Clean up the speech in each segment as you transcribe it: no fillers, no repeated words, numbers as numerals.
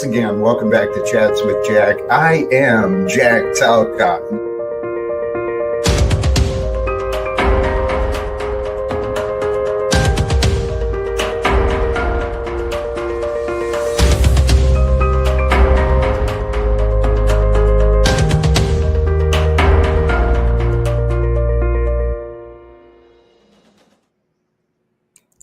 again, welcome back to Chats with Jack. I am Jack Talcott.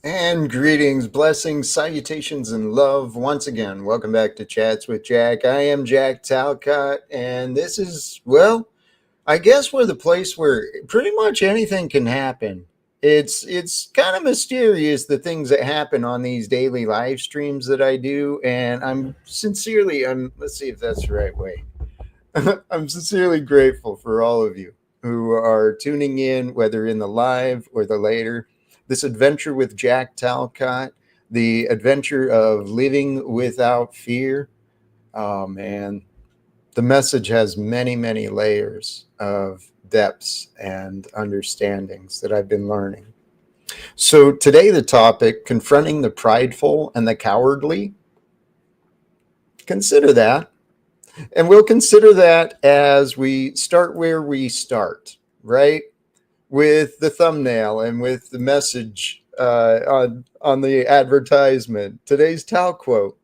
And greetings, blessings, salutations, and love. Once again, welcome back to Chats with Jack. I am Jack Talcott, and this is, well, I guess we're the place where pretty much anything can happen. It's kind of mysterious, the things that happen on these daily live streams that I do, and let's see if that's the right way. I'm sincerely grateful for all of you who are tuning in, whether in the live or the later. This adventure with Jack Talcott, the adventure of living without fear. Oh, man. The message has many, many layers of depths and understandings that I've been learning. So today the topic, confronting the prideful and the cowardly. Consider that. And we'll consider that as we start where we start, right? With the thumbnail and with the message on the advertisement. Today's Tal quote.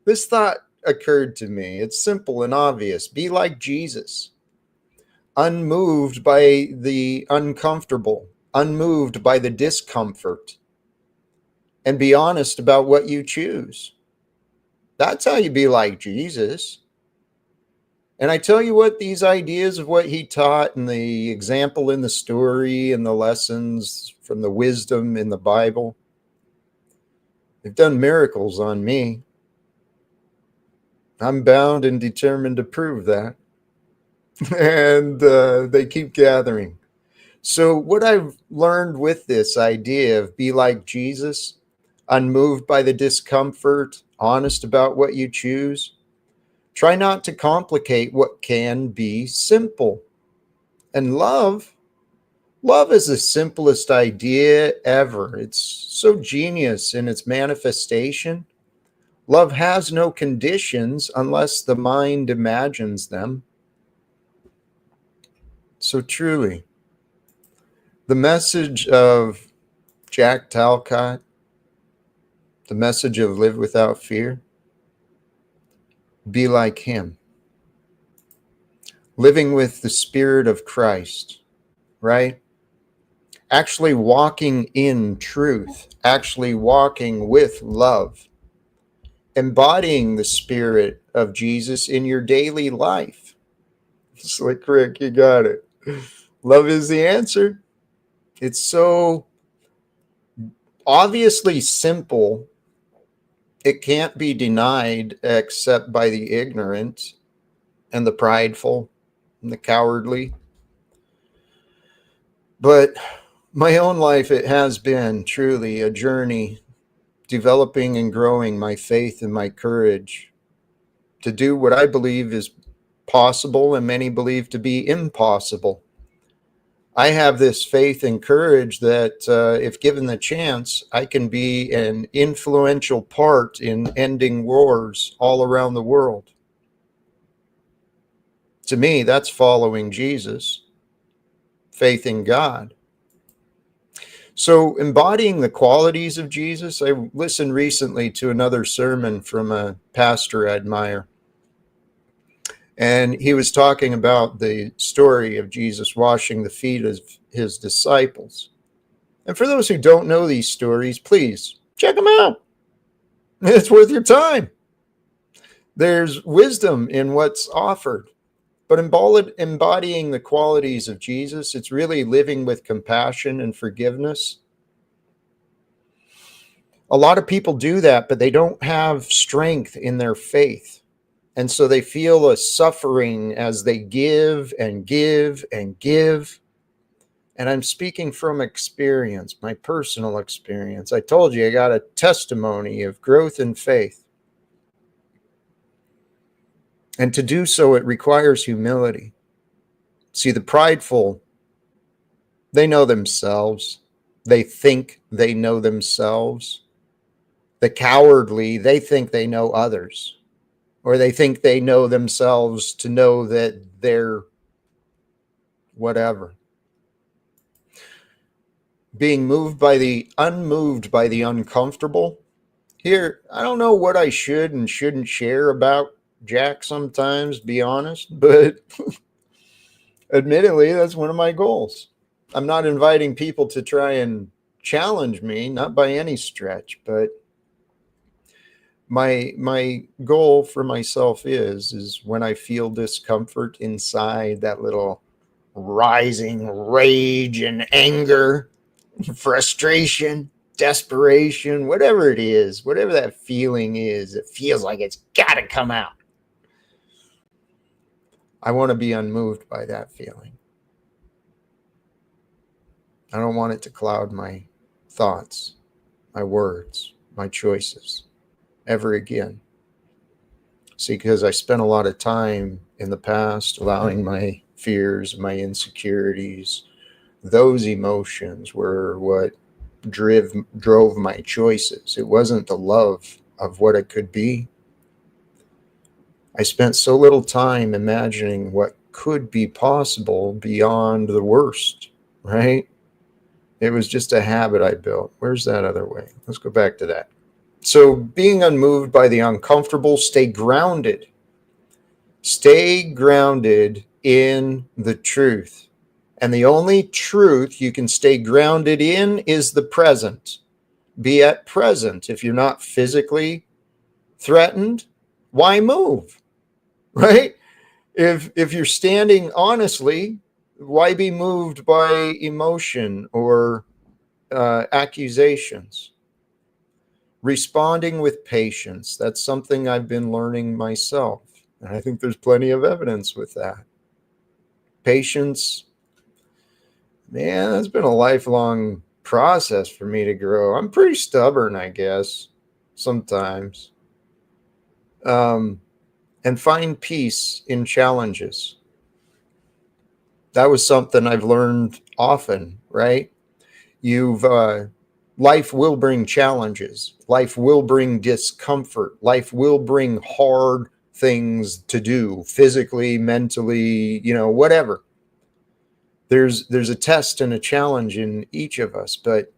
This thought occurred to me. It's simple and obvious. Be like Jesus. Unmoved by the uncomfortable. Unmoved by the discomfort. And be honest about what you choose. That's how you be like Jesus. And I tell you what, these ideas of what he taught and the example in the story and the lessons from the wisdom in the Bible, they've done miracles on me. I'm bound and determined to prove that. And they keep gathering. So what I've learned with this idea of be like Jesus, unmoved by the discomfort, honest about what you choose, try not to complicate what can be simple. And love is the simplest idea ever. It's so genius in its manifestation. Love has no conditions unless the mind imagines them. So truly, the message of Jack Talcott, the message of live without fear, be like him. Living with the Spirit of Christ, right? Actually walking in truth, actually walking with love, embodying the Spirit of Jesus in your daily life. It's like, Rick, you got it. Love is the answer. It's so obviously simple. It can't be denied except by the ignorant and the prideful and the cowardly. But my own life, it has been truly a journey developing and growing my faith and my courage to do what I believe is possible and many believe to be impossible. I have this faith and courage that if given the chance, I can be an influential part in ending wars all around the world. To me, that's following Jesus, faith in God. So embodying the qualities of Jesus, I listened recently to another sermon from a pastor I admire. And he was talking about the story of Jesus washing the feet of his disciples. And for those who don't know these stories, please check them out. It's worth your time. There's wisdom in what's offered. But embodying the qualities of Jesus, it's really living with compassion and forgiveness. A lot of people do that, but they don't have strength in their faith. And so they feel a suffering as they give and give and give. And I'm speaking from experience, my personal experience. I told you I got a testimony of growth in faith. And to do so, it requires humility. See, the prideful, they know themselves. They think they know themselves. The cowardly, they think they know others. or they think they know themselves to know that they're whatever. Being unmoved by the uncomfortable. Here, I don't know what I should and shouldn't share about Jack sometimes, be honest, but admittedly, that's one of my goals. I'm not inviting people to try and challenge me, not by any stretch, but my goal for myself is when I feel discomfort inside, that little rising rage and anger, frustration, desperation, whatever it is, whatever that feeling is, it feels like it's got to come out. I want to be unmoved by that feeling. I don't want it to cloud my thoughts, my words, my choices ever again. See, because I spent a lot of time in the past allowing my fears, my insecurities, those emotions were what drove my choices. It wasn't the love of what it could be. I spent so little time imagining what could be possible beyond the worst, right? It was just a habit I built. Where's that other way? Let's go back to that. So being unmoved by the uncomfortable, stay grounded. Stay grounded in the truth. And the only truth you can stay grounded in is the present. Be at present. If you're not physically threatened, why move? Right? If you're standing honestly, why be moved by emotion or accusations? Responding with patience. That's something I've been learning myself. And I think there's plenty of evidence with that. Patience, man, that's been a lifelong process for me to grow. I'm pretty stubborn, I guess, sometimes. And find peace in challenges. That was something I've learned often, right? Life will bring challenges. Life will bring discomfort. Life will bring hard things to do physically, mentally, whatever. There's a test and a challenge in each of us, but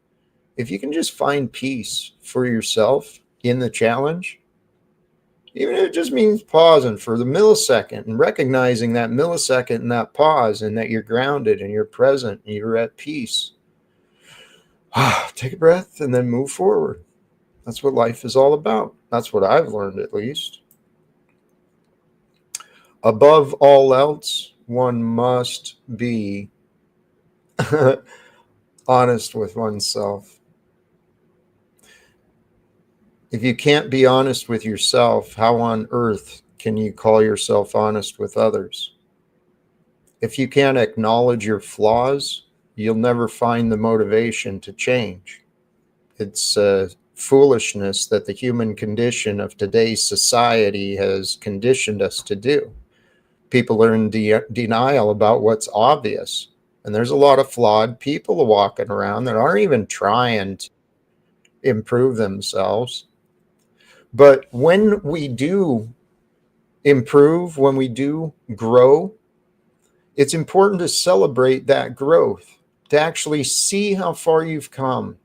if you can just find peace for yourself in the challenge, even if it just means pausing for the millisecond and recognizing that millisecond and that pause, and that you're grounded and you're present and you're at peace. Take a breath and then move forward. That's what life is all about. That's what I've learned, at least. Above all else, one must be honest with oneself. If you can't be honest with yourself, how on earth can you call yourself honest with others? If you can't acknowledge your flaws, you'll never find the motivation to change. It's foolishness that the human condition of today's society has conditioned us to do. People are in denial about what's obvious. And there's a lot of flawed people walking around that aren't even trying to improve themselves. But when we do improve, when we do grow, it's important to celebrate that growth, to actually see how far you've come,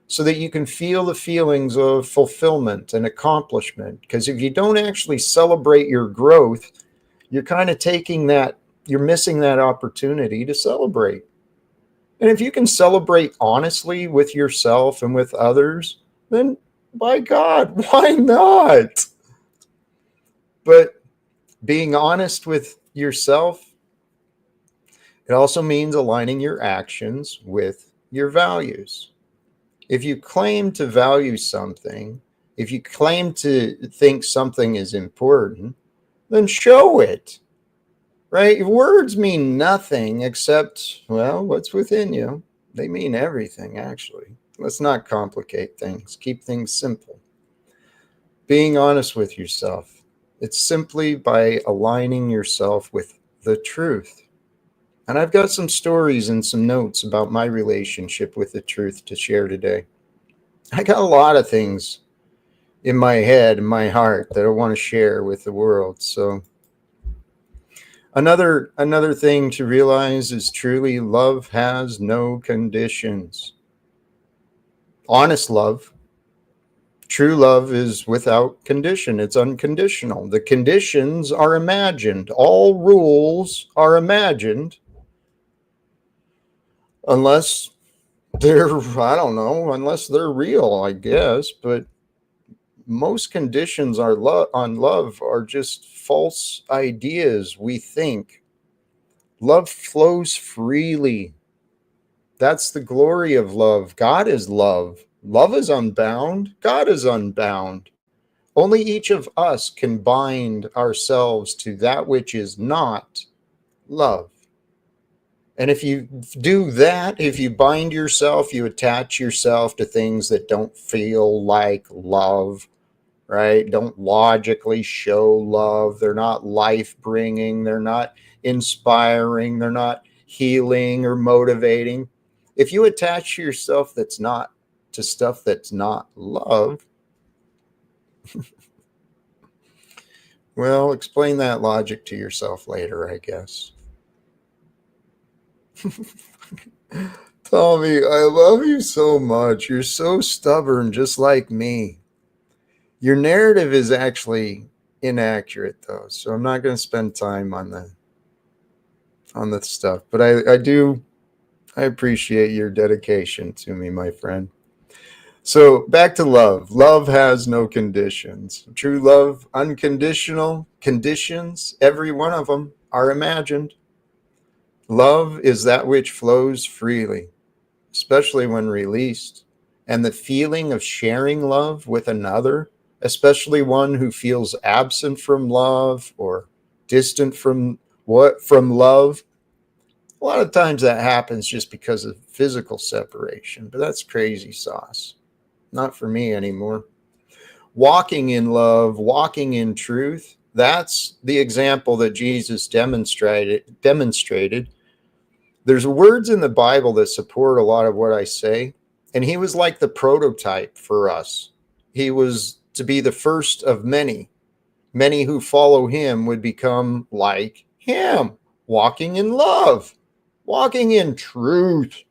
so that you can feel the feelings of fulfillment and accomplishment. Because if you don't actually celebrate your growth, you're kind of you're missing that opportunity to celebrate. And if you can celebrate honestly with yourself and with others, then by God, why not? But being honest with yourself, it also means aligning your actions with your values. If you claim to value something, if you claim to think something is important, then show it, right? Words mean nothing except, well, what's within you. They mean everything, actually. Let's not complicate things. Keep things simple. Being honest with yourself. It's simply by aligning yourself with the truth. And I've got some stories and some notes about my relationship with the truth to share today. I got a lot of things in my head, in my heart, that I want to share with the world. So another thing to realize is truly love has no conditions. Honest love, true love is without condition. It's unconditional. The conditions are imagined. All rules are imagined unless they're, I don't know, unless they're real, I guess. But most conditions on love are just false ideas we think. Love flows freely. That's the glory of love. God is love. Love is unbound. God is unbound. Only each of us can bind ourselves to that which is not love. And if you do that, if you bind yourself, you attach yourself to things that don't feel like love, right? Don't logically show love. They're not life bringing. They're not inspiring. They're not healing or motivating. If you attach yourself that's not to stuff that's not love, well, explain that logic to yourself later, I guess. Tommy, I love you so much. You're so stubborn, just like me. Your narrative is actually inaccurate, though, so I'm not going to spend time on the stuff. But I appreciate your dedication to me, my friend. So back to love. Love has no conditions. True love, unconditional conditions, every one of them are imagined. Love is that which flows freely, especially when released. And the feeling of sharing love with another, especially one who feels absent from love or distant from love. A lot of times that happens just because of physical separation, but that's crazy sauce. Not for me anymore. Walking in love, walking in truth, that's the example that Jesus demonstrated. There's words in the Bible that support a lot of what I say, and he was like the prototype for us. He was to be the first of many. Many who follow him would become like him, walking in love, walking in truth,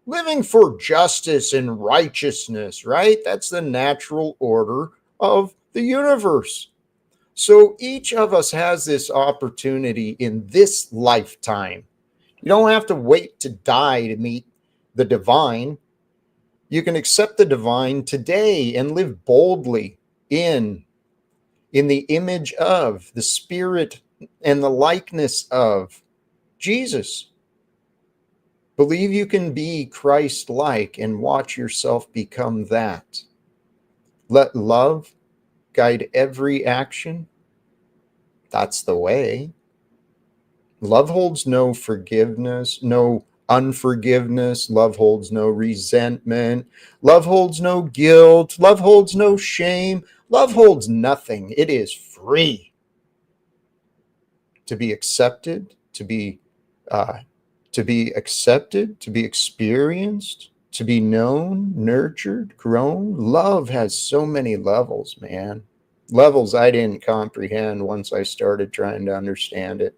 living for justice and righteousness, right? That's the natural order of the universe. So each of us has this opportunity in this lifetime. You don't have to wait to die to meet the divine. You can accept the divine today and live boldly in the image of the spirit and the likeness of Jesus. Believe you can be Christ-like and watch yourself become that. Let love guide every action. That's the way. Love holds no forgiveness, no unforgiveness. Love holds no resentment. Love holds no guilt. Love holds no shame. Love holds nothing. It is free to be accepted, uh, to be accepted, to be experienced, to be known, nurtured, grown. Love has so many levels, man. Levels I didn't comprehend once I started trying to understand it.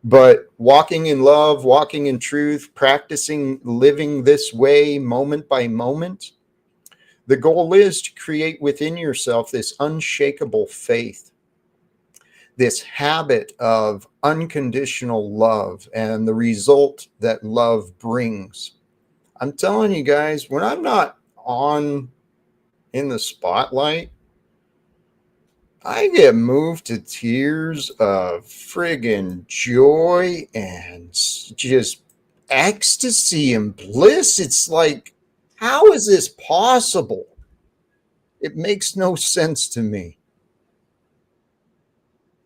But walking in love, walking in truth, practicing living this way moment by moment, the goal is to create within yourself this unshakable faith, this habit of unconditional love, and the result that love brings. I'm telling you guys, when I'm not on in the spotlight, I get moved to tears of friggin' joy and just ecstasy and bliss. It's like, how is this possible? It makes no sense to me.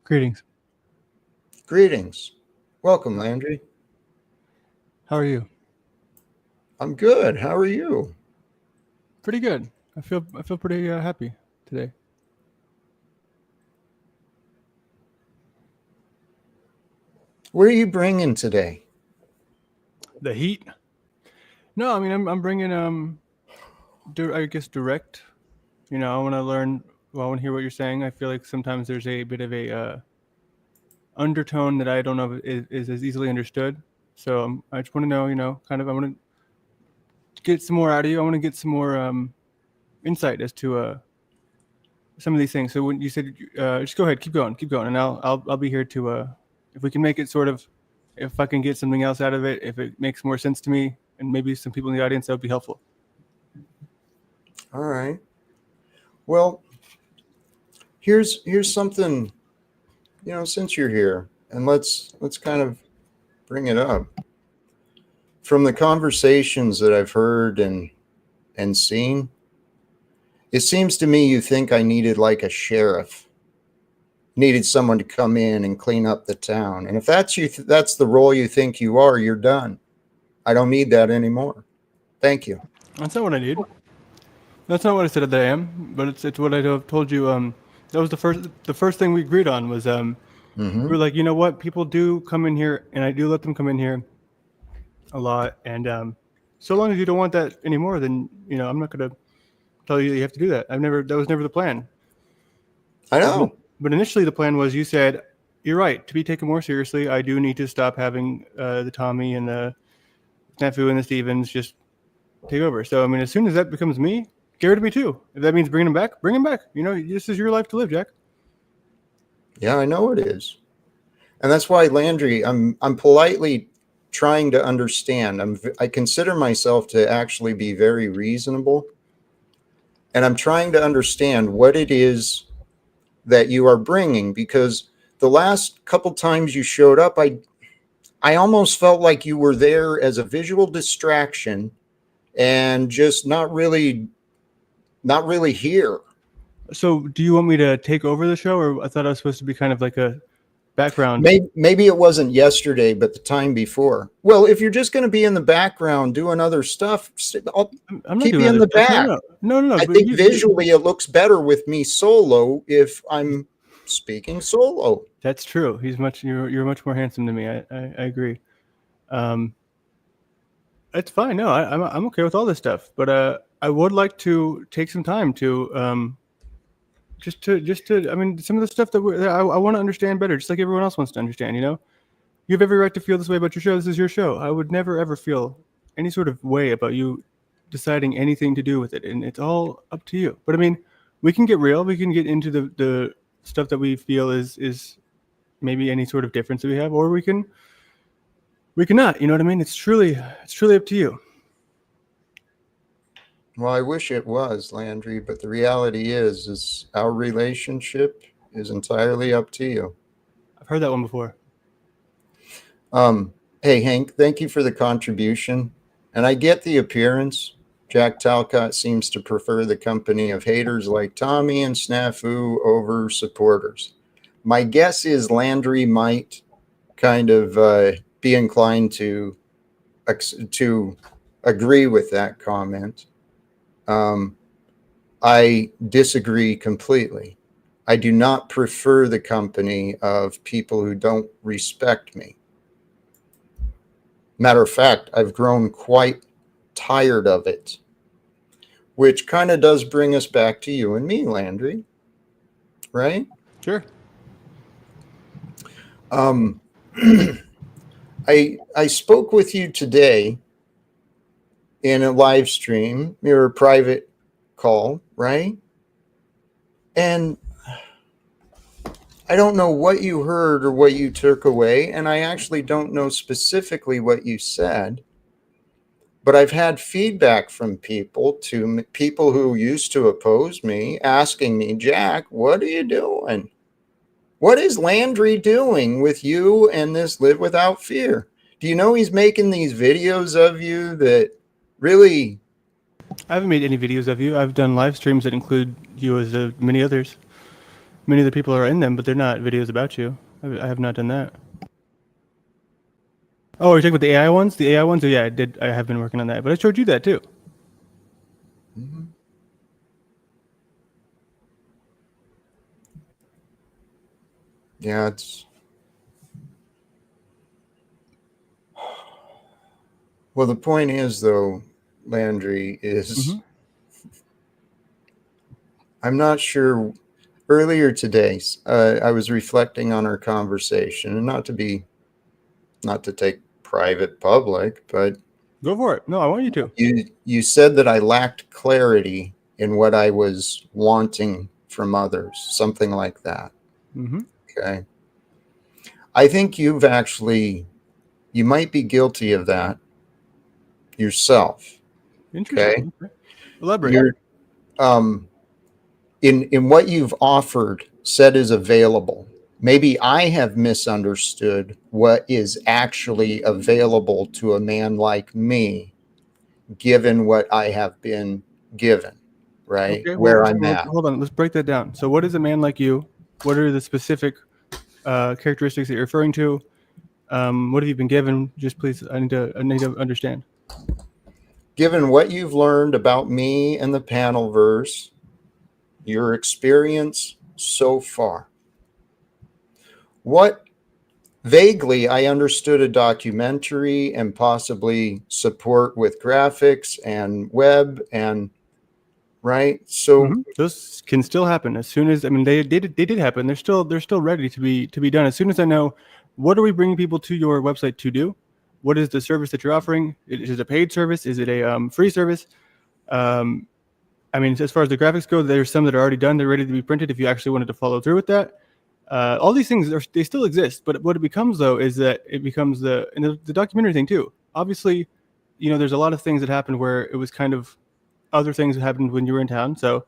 Greetings. Greetings. Welcome, Landry. How are you? I'm good. How are you? Pretty good. I feel pretty happy today. What are you bringing today? The heat? No, I mean I'm bringing I guess direct. I want to learn. Well, I want to hear what you're saying. I feel like sometimes there's a bit of a undertone that I don't know if is as easily understood. So I just want to know, kind of. I want to get some more out of you. I want to get some more insight as to some of these things. So when you said, just go ahead, keep going, and I'll be here to if we can make it sort of, if I can get something else out of it, if it makes more sense to me, and maybe some people in the audience, that would be helpful. All right. Well, here's something, since you're here, and let's kind of bring it up. From the conversations that I've heard and seen, it seems to me you think I needed like a sheriff, needed someone to come in and clean up the town. And if that's that's the role you think you are, you're done. I don't need that anymore. Thank you. That's not what I need. That's not what I said that I am, but it's what I have told you. That was the first thing we agreed on was we Mm-hmm. were like, you know what, people do come in here, and I do let them come in here a lot, and so long as you don't want that anymore, then I'm not gonna tell you that you have to do that. That was never the plan. I But, know. but initially the plan was you said, you're right, to be taken more seriously, I do need to stop having the Tommy and the Snafu and the Stevens just take over. So I mean, as soon as that becomes me, get rid of me too. If that means bringing him back, bring him back. This is your life to live, Jack. Yeah, I know it is. And that's why Landry, I'm politely trying to understand. I consider myself to actually be very reasonable, and I'm trying to understand what it is that you are bringing, because the last couple times you showed up, I almost felt like you were there as a visual distraction and just not really here. So do you want me to take over the show, or I thought I was supposed to be kind of like a background? Maybe it wasn't yesterday, but the time before. Well, if you're just going to be in the background doing other stuff, I'll I'm not keep doing you in other the stuff. No, back. no, no, no, no. I But think visually it looks better with me solo if I'm speaking solo. that's true. You're much more handsome than me. I agree. Um, it's fine. No, I'm okay with all this stuff. But I would like to take some time to just to. I mean, some of the stuff that I want to understand better, just like everyone else wants to understand. You have every right to feel this way about your show. This is your show. I would never ever feel any sort of way about you deciding anything to do with it, and it's all up to you. But I mean, we can get real. We can get into the stuff that we feel is maybe any sort of difference that we have, or we cannot. You know what I mean? It's truly up to you. Well, I wish it was, Landry, but the reality is our relationship is entirely up to you. I've heard that one before. Um, hey, Hank, thank you for the contribution. And I get the appearance. Jack Talcott seems to prefer the company of haters like Tommy and Snafu over supporters. My guess is Landry might kind of be inclined to agree with that comment. Um, I disagree completely. I do not prefer the company of people who don't respect me. Matter of fact, I've grown quite tired of it, which kind of does bring us back to you and me, Landry, right? Sure. Um, I spoke with you today in a live stream, your private call, right? And I don't know what you heard or what you took away, and I actually don't know specifically what you said. But I've had feedback from people who used to oppose me asking me, Jack, what are you doing? What is Landry doing with you and this Live Without Fear? Do you know he's making these videos of you that really, I haven't made any videos of you. I've done live streams that include you as many others. Many of the people are in them, but they're not videos about you. I have not done that. Oh, you're talking about the AI ones? The AI ones? Oh, yeah, I did. I have been working on that, but I showed you that too. Mhm. Yeah, it's, well, the point is, though, Landry, is Mm-hmm. I'm not sure. Earlier today, I was reflecting on our conversation, and not to take private public, but Go for it. No, I want you to. you said that I lacked clarity in what I was wanting from others, something like that. Mm-hmm. Okay. I think you might be guilty of that yourself. Interesting. Okay. Okay. Elaborate. You're um in what you've offered said is available. Maybe I have misunderstood what is actually available to a man like me, given what I have been given, right? Okay. Where Well, I'm at. hold on. Let's break that down. So, what is a man like you? What are the specific characteristics that you're referring to? What have you been given? Just please, I need to understand. Given what you've learned about me and the panel verse, your experience so far, what vaguely I understood a documentary and possibly support with graphics and web and right. So Those can still happen as soon as they did happen. They're still ready to be done. As soon as I know what are we bringing people to your website to do, what is the service that you're offering? Is it a paid service? Is it a free service? Um, I mean, as far as the graphics go, there's some that are already done. They're ready to be printed. If you actually wanted to follow through with that, all these things they still exist. But what it becomes though is that it becomes the documentary thing too. Obviously, there's a lot of things that happened where it was kind of other things that happened when you were in town. So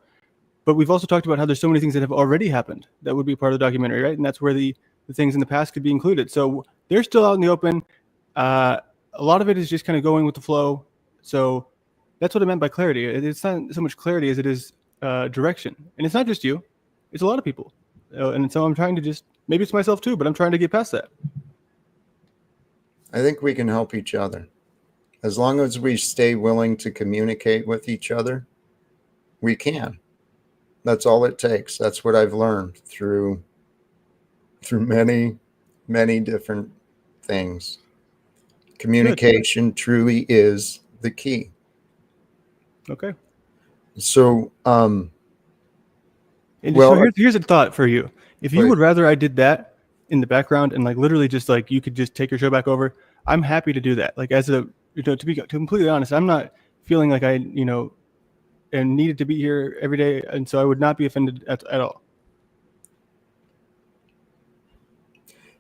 but we've also talked about how there's so many things that have already happened that would be part of the documentary, right? And that's where the things in the past could be included. So they're still out in the open. A lot of it is just kind of going with the flow. So that's what I meant by clarity. It's not so much clarity as it is direction. And it's not just you; it's a lot of people. And so I'm trying to just maybe it's myself too, but I'm trying to get past that. I think we can help each other. As long as we stay willing to communicate with each other, we can. That's all it takes. That's what I've learned through many, many different things. Good. Communication truly is the key. Okay. So, And so well, here's a thought for you. If you please. would rather I did that in the background and like literally just like you could just take your show back over, I'm happy to do that. Like as a to be completely honest, I'm not feeling like I am needed to be here every day, and so I would not be offended at all.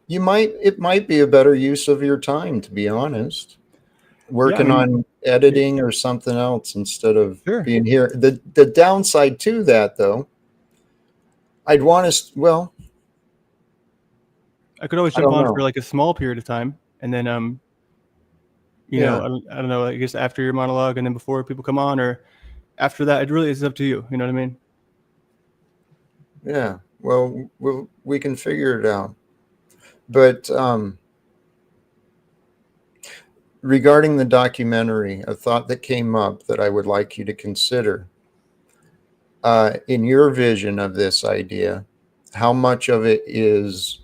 It might be a better use of your time, to be honest. Yeah, I Working mean, on editing or something else instead of sure. being here. The downside to that, though, I'd want to. Well, I could always I jump don't on for know. like a small period of time, and then Yeah, I don't know, I guess after your monologue, and then before people come on, or after that, it really is up to you. You know what I mean? yeah. Well, we can figure it out. But regarding the documentary, a thought that came up that I would like you to consider. In your vision of this idea, how much of it is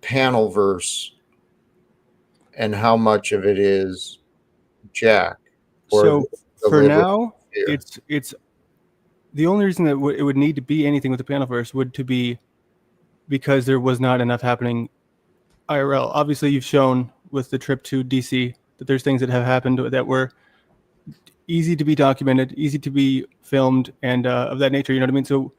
panel verse and how much of it is Jack or So the for live with now, fear? it's the only reason that it would need to be anything with the panelverse would to be because there was not enough happening IRL. Obviously, you've shown with the trip to DC that there's things that have happened that were easy to be documented, easy to be filmed, and of that nature. You know what I mean? So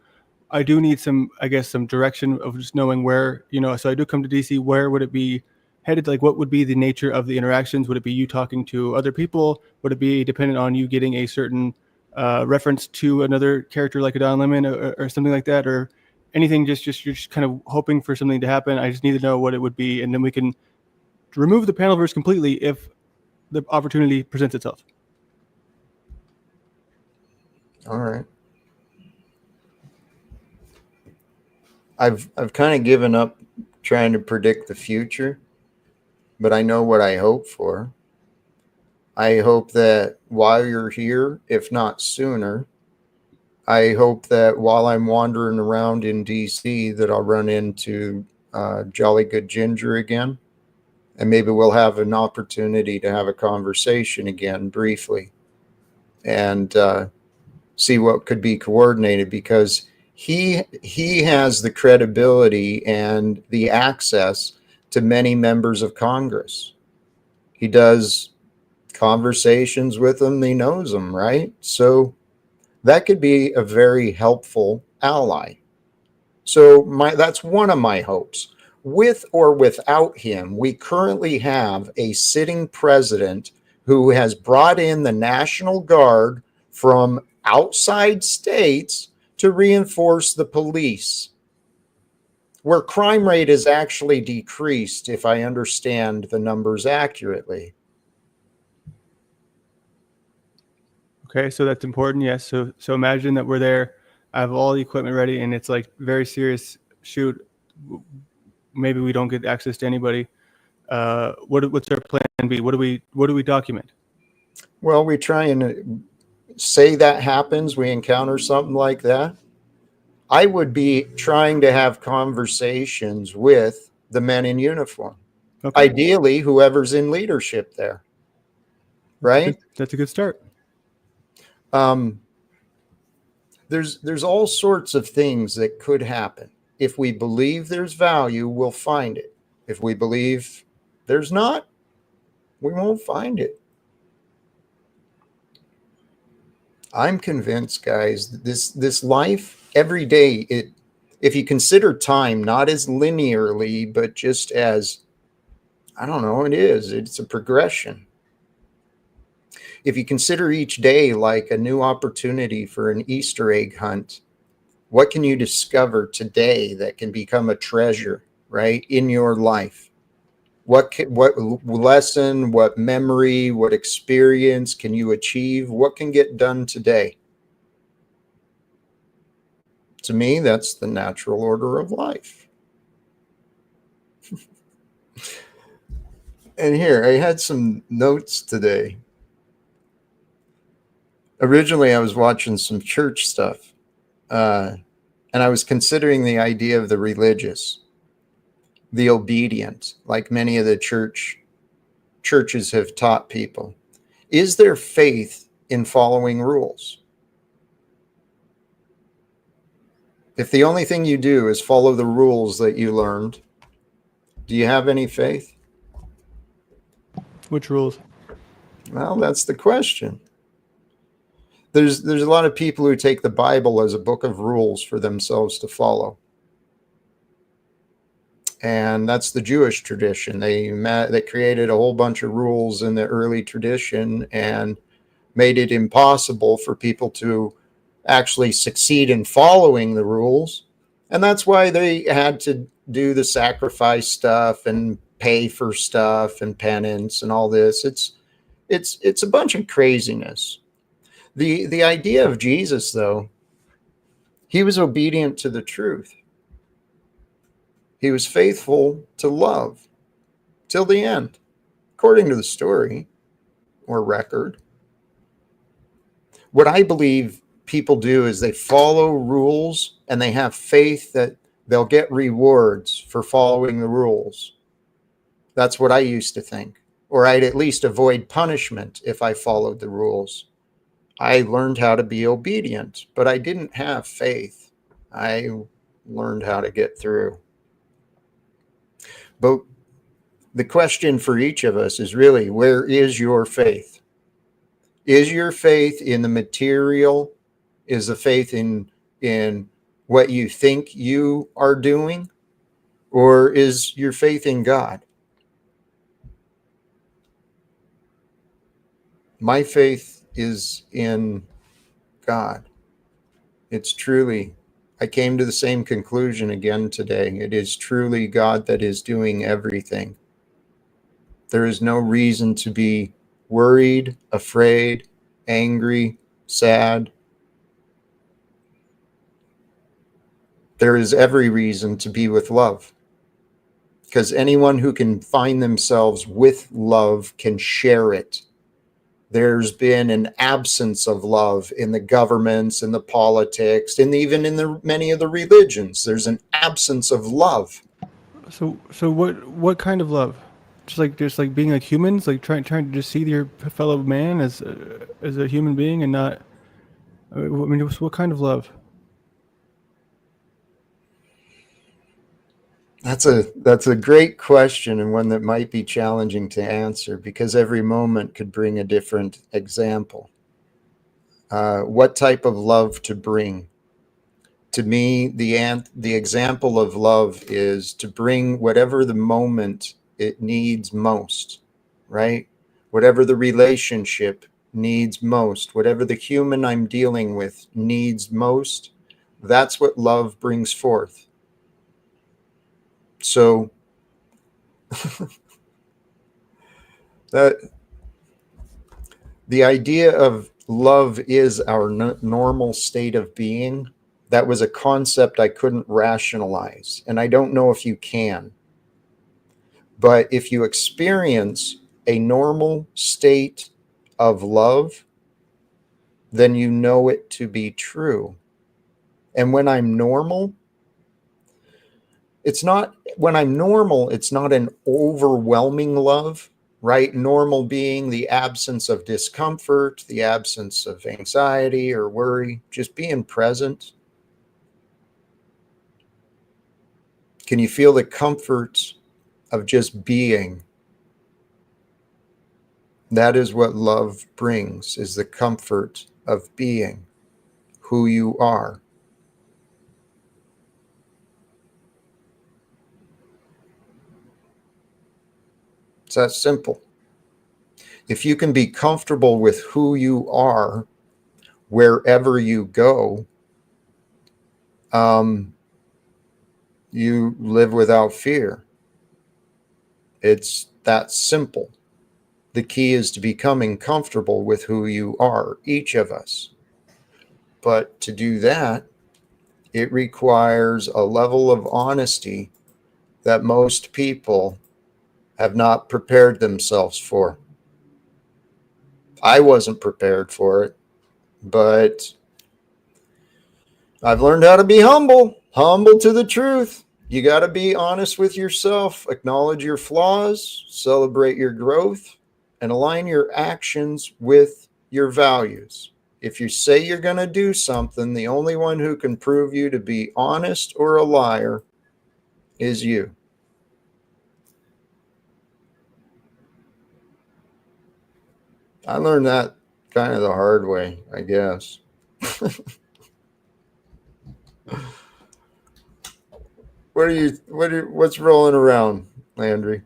I do need some, I guess, some direction of just knowing where, So I do come to DC. Where would it be headed? Like, what would be the nature of the interactions? Would it be you talking to other people? Would it be dependent on you getting a certain reference to another character like a Don Lemon or something like that, or anything? Just you're just kind of hoping for something to happen. I just need to know what it would be, and then we can remove the panelverse completely if the opportunity presents itself. All right. I've kind of given up trying to predict the future, but I know what I hope for. I hope that while you're here, if not sooner, I hope that while I'm wandering around in DC, that I'll run into Jolly Good Ginger again, and maybe we'll have an opportunity to have a conversation again briefly. And see what could be coordinated, because he has the credibility and the access to many members of Congress. He does conversations with them, he knows them, right? So that could be a very helpful ally. So that's one of my hopes. With or without him, we currently have a sitting president who has brought in the National Guard from outside states to reinforce the police, where crime rate is actually decreased, if I understand the numbers accurately. Okay, so that's important. Yes. So imagine that we're there. I have all the equipment ready, and it's like very serious shoot. Maybe we don't get access to anybody. What's our plan B? What do we document? Well, we try and say that happens, we encounter something like that. I would be trying to have conversations with the men in uniform. Okay. Ideally, whoever's in leadership there, right? That's a good start. Um, there's all sorts of things that could happen. If we believe there's value, we'll find it. If we believe there's not, we won't find it. I'm convinced, guys, that this life every day, if you consider time not as linearly, but just as, I don't know, it's a progression. If you consider each day like a new opportunity for an Easter egg hunt, what can you discover today that can become a treasure, right, in your life? What lesson, what memory, what experience can you achieve? What can get done today? To me, that's the natural order of life. And here, I had some notes today. Originally, I was watching some church stuff, and I was considering the idea of the religious, the obedient, like many of the churches have taught people. Is there faith in following rules? If the only thing you do is follow the rules that you learned, do you have any faith? Which rules? Well, that's the question. There's a lot of people who take the Bible as a book of rules for themselves to follow. And that's the Jewish tradition. They created a whole bunch of rules in the early tradition and made it impossible for people to actually succeed in following the rules. And that's why they had to do the sacrifice stuff and pay for stuff and penance and all this. It's a bunch of craziness. The idea of Jesus, though, he was obedient to the truth. He was faithful to love till the end, according to the story or record. What I believe people do is they follow rules and they have faith that they'll get rewards for following the rules. That's what I used to think. Or I'd at least avoid punishment if I followed the rules. I learned how to be obedient, but I didn't have faith. I learned how to get through. But the question for each of us is really, where is your faith? Is your faith in the material? Is the faith in what you think you are doing? Or is your faith in God? My faith is in God. It's truly, I came to the same conclusion again today. It is truly God that is doing everything. There is no reason to be worried, afraid, angry, sad. There is every reason to be with love, because anyone who can find themselves with love can share it. There's been an absence of love in the governments, in the politics, and even in the many of the religions. There's an absence of love. So what kind of love? Just like being like humans, like trying to just see your fellow man as a human being and not I mean, what kind of love? That's a great question, and one that might be challenging to answer because every moment could bring a different example. What type of love to bring? To me, the example of love is to bring whatever the moment it needs most, right? Whatever the relationship needs most, whatever the human I'm dealing with needs most, that's what love brings forth. So that the idea of love is our normal state of being, that was a concept I couldn't rationalize, and I don't know if you can. But if you experience a normal state of love, then you know it to be true. And when I'm normal, it's not an overwhelming love, right? Normal being the absence of discomfort, the absence of anxiety or worry, just being present. Can you feel the comfort of just being? That is what love brings, is the comfort of being who you are. It's that simple. If you can be comfortable with who you are wherever you go, um, you live without fear. It's that simple. The key is to becoming comfortable with who you are, each of us. But to do that, it requires a level of honesty that most people have not prepared themselves for. I wasn't prepared for it, but I've learned how to be humble to the truth. You got to be honest with yourself, acknowledge your flaws, celebrate your growth, and align your actions with your values. If you say you're going to do something, the only one who can prove you to be honest or a liar is you. I learned that kind of the hard way, I guess. What's rolling around, Landry?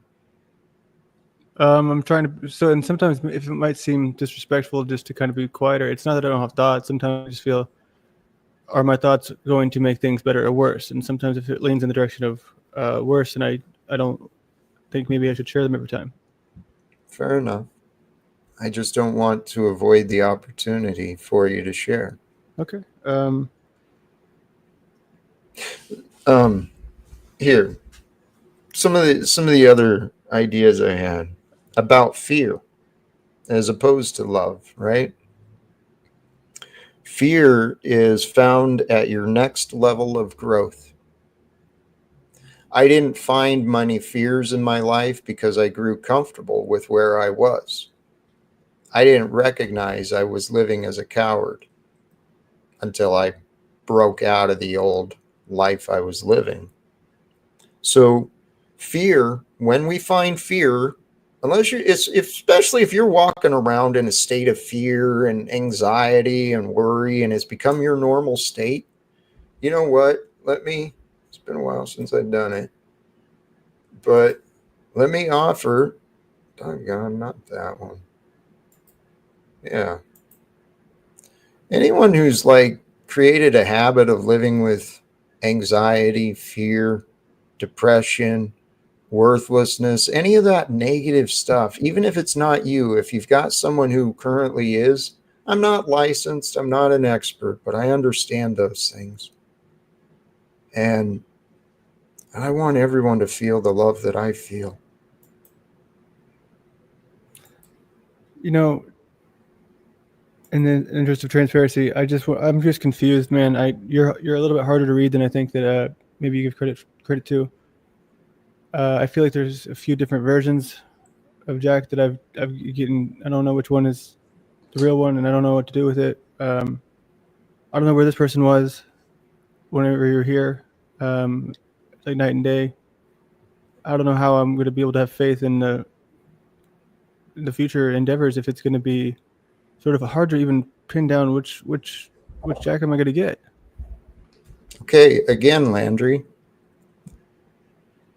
I'm trying to. So, and sometimes if it might seem disrespectful just to kind of be quieter, it's not that I don't have thoughts. Sometimes I just feel, are my thoughts going to make things better or worse? And sometimes if it leans in the direction of worse, and I don't think maybe I should share them every time. Fair enough. I just don't want to avoid the opportunity for you to share. Okay. Um, Here, some of the other ideas I had about fear as opposed to love, right? Fear is found at your next level of growth. I didn't find many fears in my life because I grew comfortable with where I was. I didn't recognize I was living as a coward until I broke out of the old life I was living. So, fear, when we find fear, unless you, it's especially if you're walking around in a state of fear and anxiety and worry, and it's become your normal state. You know what? It's been a while since I've done it, but let me offer. Doggone, not that one. Yeah. Anyone who's like created a habit of living with anxiety, fear, depression, worthlessness, any of that negative stuff, even if it's not you, if you've got someone who currently is, I'm not licensed, I'm not an expert, but I understand those things. And I want everyone to feel the love that I feel. You know, in the interest of transparency, I'm just confused, man. You're a little bit harder to read than I think that maybe you give credit to. I feel like there's a few different versions of Jack that I've getting. I don't know which one is the real one, and I don't know what to do with it. I don't know where this person was whenever you're here. It's like night and day. I don't know how I'm going to be able to have faith in the future endeavors if it's going to be sort of hard to even pin down which Jack am I going to get. Okay, again, Landry,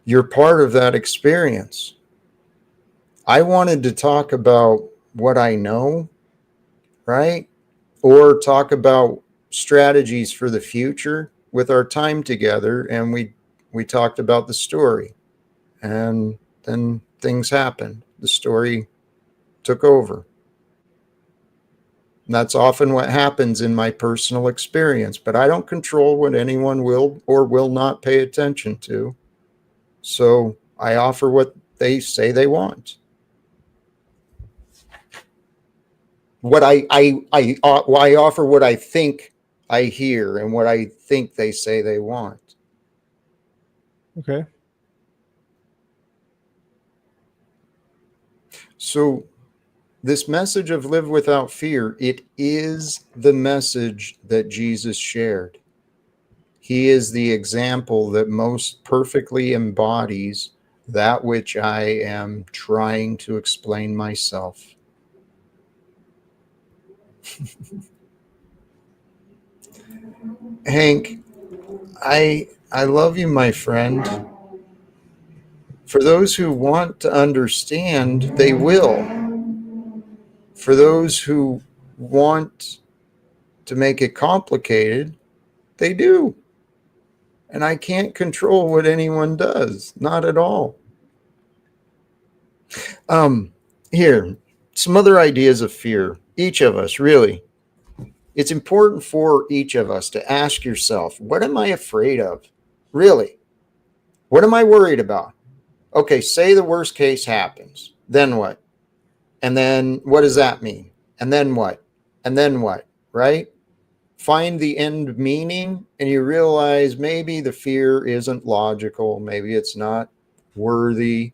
you're part of that experience. I wanted to talk about what I know, right? Or talk about strategies for the future with our time together, and we talked about the story. And then things happened. The story took over. And that's often what happens in my personal experience, but I don't control what anyone will or will not pay attention to. So I offer what they say they want. I offer what I think I hear and what I think they say they want. Okay. So this message of live without fear, it is the message that Jesus shared. He is the example that most perfectly embodies that which I am trying to explain myself. Hank, I love you, my friend. For those who want to understand, they will. For those who want to make it complicated, they do. And I can't control what anyone does, not at all. Um, Here, some other ideas of fear. Each of us, really. It's important for each of us to ask yourself, what am I afraid of? Really? What am I worried about? Okay, say the worst case happens. Then what? And then what does that mean? And then what? And then what? Right? Find the end meaning, and you realize maybe the fear isn't logical. Maybe it's not worthy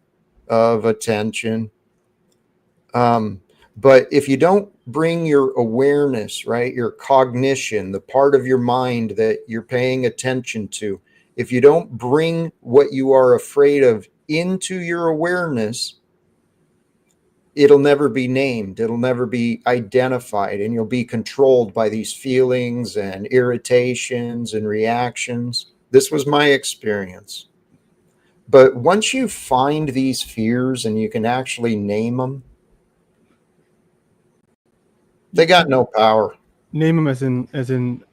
of attention. Um, but if you don't bring your awareness, right, your cognition, the part of your mind that you're paying attention to, if you don't bring what you are afraid of into your awareness, it'll never be named, it'll never be identified, and you'll be controlled by these feelings and irritations and reactions. This was my experience. But once you find these fears and you can actually name them, they got no power. Name them as in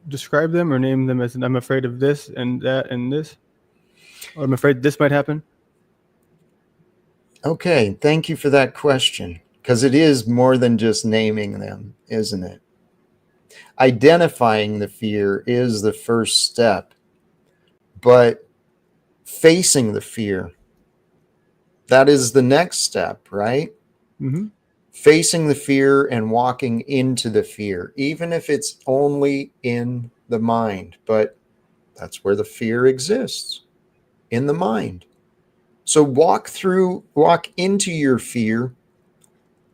describe them, or name them as in I'm afraid of this and that and this, or I'm afraid this might happen. Okay, thank you for that question, because it is more than just naming them, isn't it? Identifying the fear is the first step, but facing the fear, that is the next step, right? Mm-hmm. Facing the fear and walking into the fear, even if it's only in the mind, but that's where the fear exists, in the mind. So walk into your fear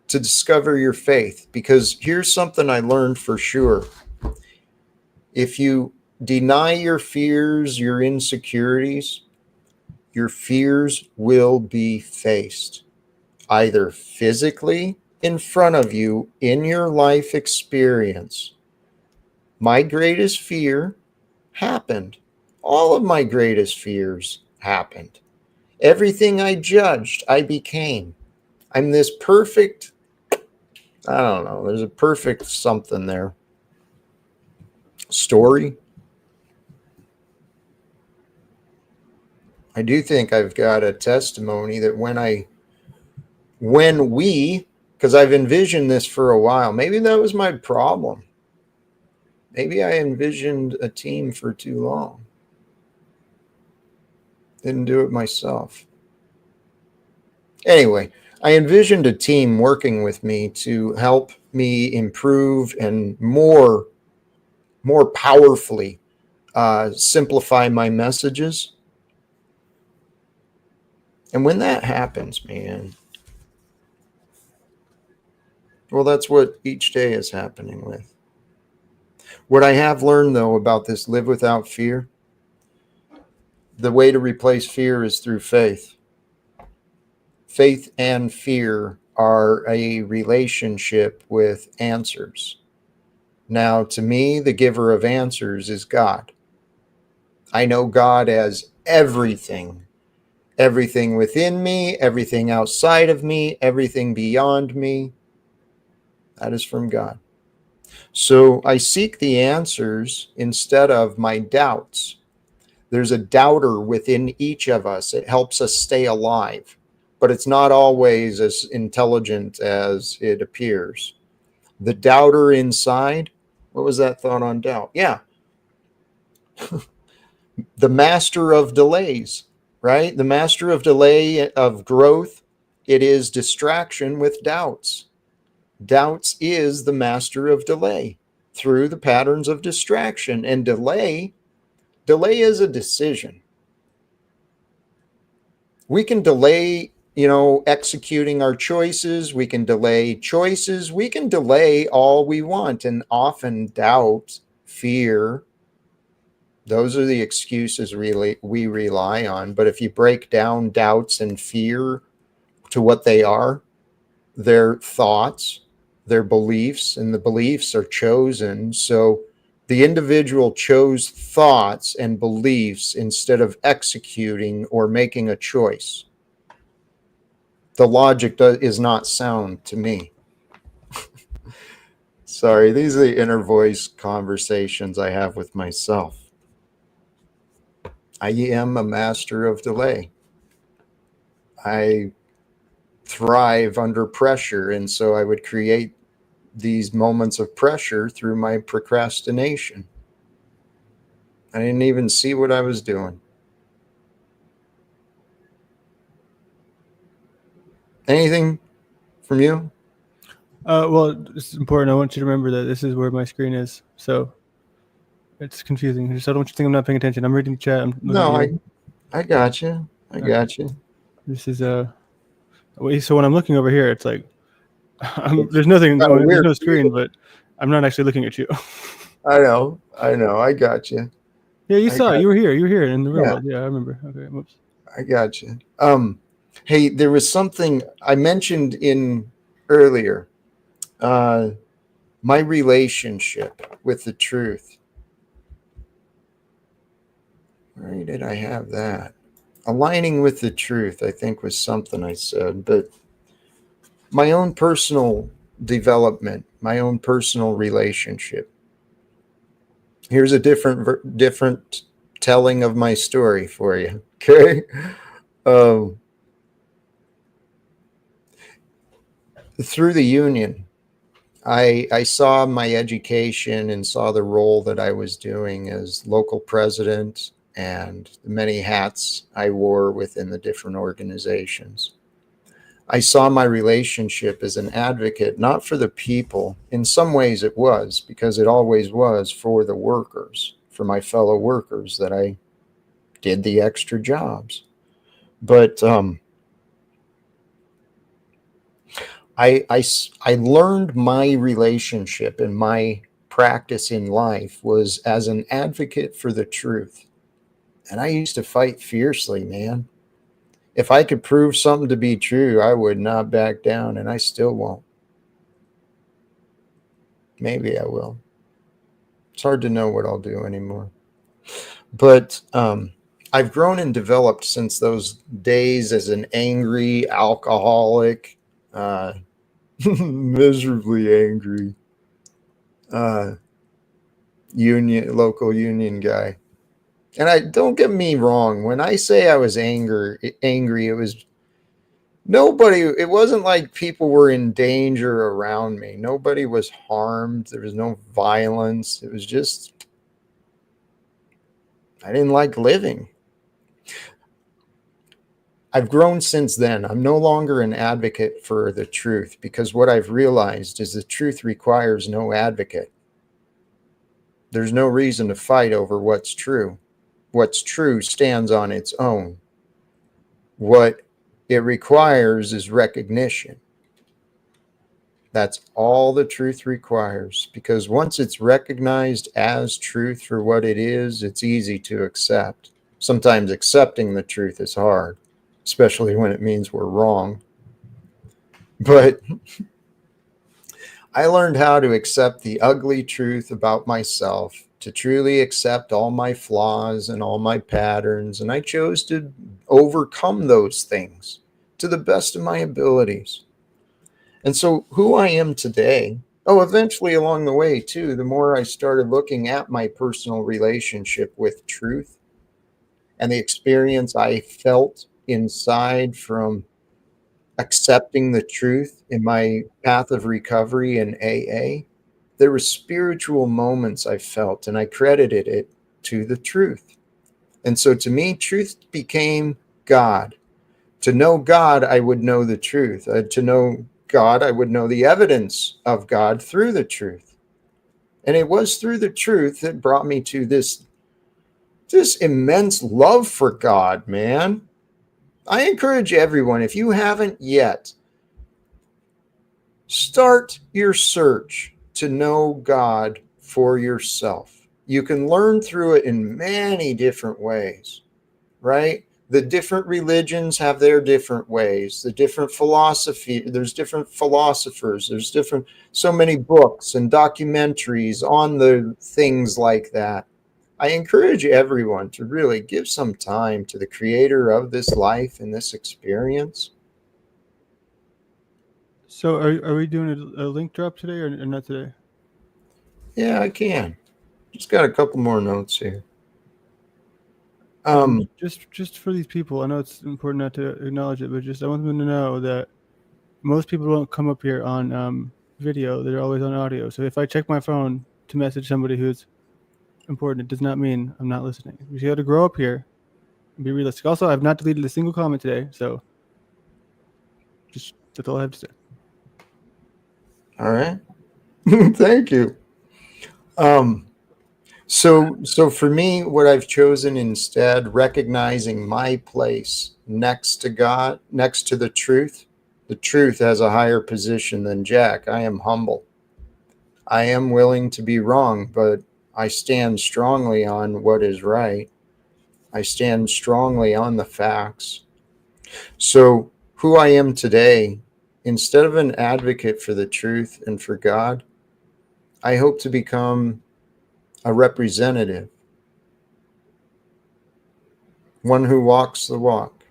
to discover your faith. Because here's something I learned for sure. If you deny your fears, your insecurities, your fears will be faced either physically in front of you in your life experience. My greatest fear happened. All of my greatest fears happened. Everything I judged, I became. I'm this perfect, I don't know, there's a perfect something there. Story. I do think I've got a testimony that when we, because I've envisioned this for a while, maybe that was my problem. Maybe I envisioned a team for too long. Didn't do it myself. Anyway, I envisioned a team working with me to help me improve and more powerfully simplify my messages. And when that happens, man, well, that's what each day is happening with. What I have learned, though, about this live without fear, the way to replace fear is through faith. Faith and fear are a relationship with answers. Now, to me, the giver of answers is God. I know God as everything, everything within me, everything outside of me, everything beyond me. That is from God. So I seek the answers instead of my doubts. There's a doubter within each of us. It helps us stay alive, but it's not always as intelligent as it appears. The doubter inside, what was that thought on doubt? Yeah, the master of delays, right? The master of delay of growth, it is distraction with doubts. Doubts is the master of delay through the patterns of distraction. And delay is a decision. We can delay, executing our choices. We can delay choices. We can delay all we want. And often doubt, fear, those are the excuses really we rely on. But if you break down doubts and fear to what they are, they're thoughts, they're beliefs, and the beliefs are chosen. So the individual chose thoughts and beliefs instead of executing or making a choice. The logic is not sound to me. Sorry, these are the inner voice conversations I have with myself. I am a master of delay. I thrive under pressure, and so I would create these moments of pressure through my procrastination. I didn't even see what I was doing. Anything from you? Well, it's important. I want you to remember that this is where my screen is. So it's confusing. I don't want you to think I'm not paying attention. I'm reading the chat. I'm looking No, at you. I got you. I Okay. got you. This is so when I'm looking over here, it's like It's there's nothing. kind of There's weird. no screen, but I'm not actually looking at you. I know. I got you. Yeah, you I saw it. got. You were here. You were here in the room. Yeah, Yeah, I remember. Okay, whoops. I got you. Hey, there was something I mentioned in earlier. Uh, my relationship with the truth. Where did I have that? Aligning with the truth, I think, was something I said, but my own personal development, my own personal relationship. Here's a different telling of my story for you. Okay. Um, through the union, I saw my education and saw the role that I was doing as local president and the many hats I wore within the different organizations. I saw my relationship as an advocate, not for the people. In some ways, it was, because it always was for the workers, for my fellow workers that I did the extra jobs. But I learned my relationship and my practice in life was as an advocate for the truth. And I used to fight fiercely, man. If I could prove something to be true, I would not back down, and I still won't. Maybe I will. It's hard to know what I'll do anymore. But I've grown and developed since those days as an angry alcoholic, uh, miserably angry uh, local union guy. And I don't get me wrong. When I say I was angry, it was nobody. It wasn't like people were in danger around me. Nobody was harmed. There was no violence. It was just I didn't like living. I've grown since then. I'm no longer an advocate for the truth because what I've realized is the truth requires no advocate. There's no reason to fight over what's true. What's true stands on its own. What it requires is recognition. That's all the truth requires, because once it's recognized as truth for what it is, it's easy to accept. Sometimes accepting the truth is hard, especially when it means we're wrong. But I learned how to accept the ugly truth about myself, to truly accept all my flaws and all my patterns, and I chose to overcome those things to the best of my abilities. And so, who I am today, oh, eventually along the way, too, the more I started looking at my personal relationship with truth and the experience I felt inside from accepting the truth in my path of recovery in AA, there were spiritual moments I felt, and I credited it to the truth. And so to me, truth became God. To know God, I would know the truth. To know God, I would know the evidence of God through the truth. And it was through the truth that brought me to this immense love for God, man. I encourage everyone, if you haven't yet, start your search to know God for yourself. You can learn through it in many different ways, right? The different religions have their different ways, the different philosophy, there's different philosophers, there's different, so many books and documentaries on the things like that. I encourage everyone to really give some time to the creator of this life and this experience. So are we doing a link drop today or not today? Yeah, I can. Just got a couple more notes here. Just for these people, I know it's important not to acknowledge it, but just I want them to know that most people don't come up here on video; they're always on audio. So if I check my phone to message somebody who's important, it does not mean I'm not listening. We got to grow up here and be realistic. Also, I've not deleted a single comment today, so just that's all I have to say. All right. Thank you. Um, so for me, what I've chosen instead, recognizing my place next to God, next to the truth has a higher position than Jack. I am humble. I am willing to be wrong, but I stand strongly on what is right. I stand strongly on the facts. So who I am today, instead of an advocate for the truth and for God, I hope to become a representative, one who walks the walk.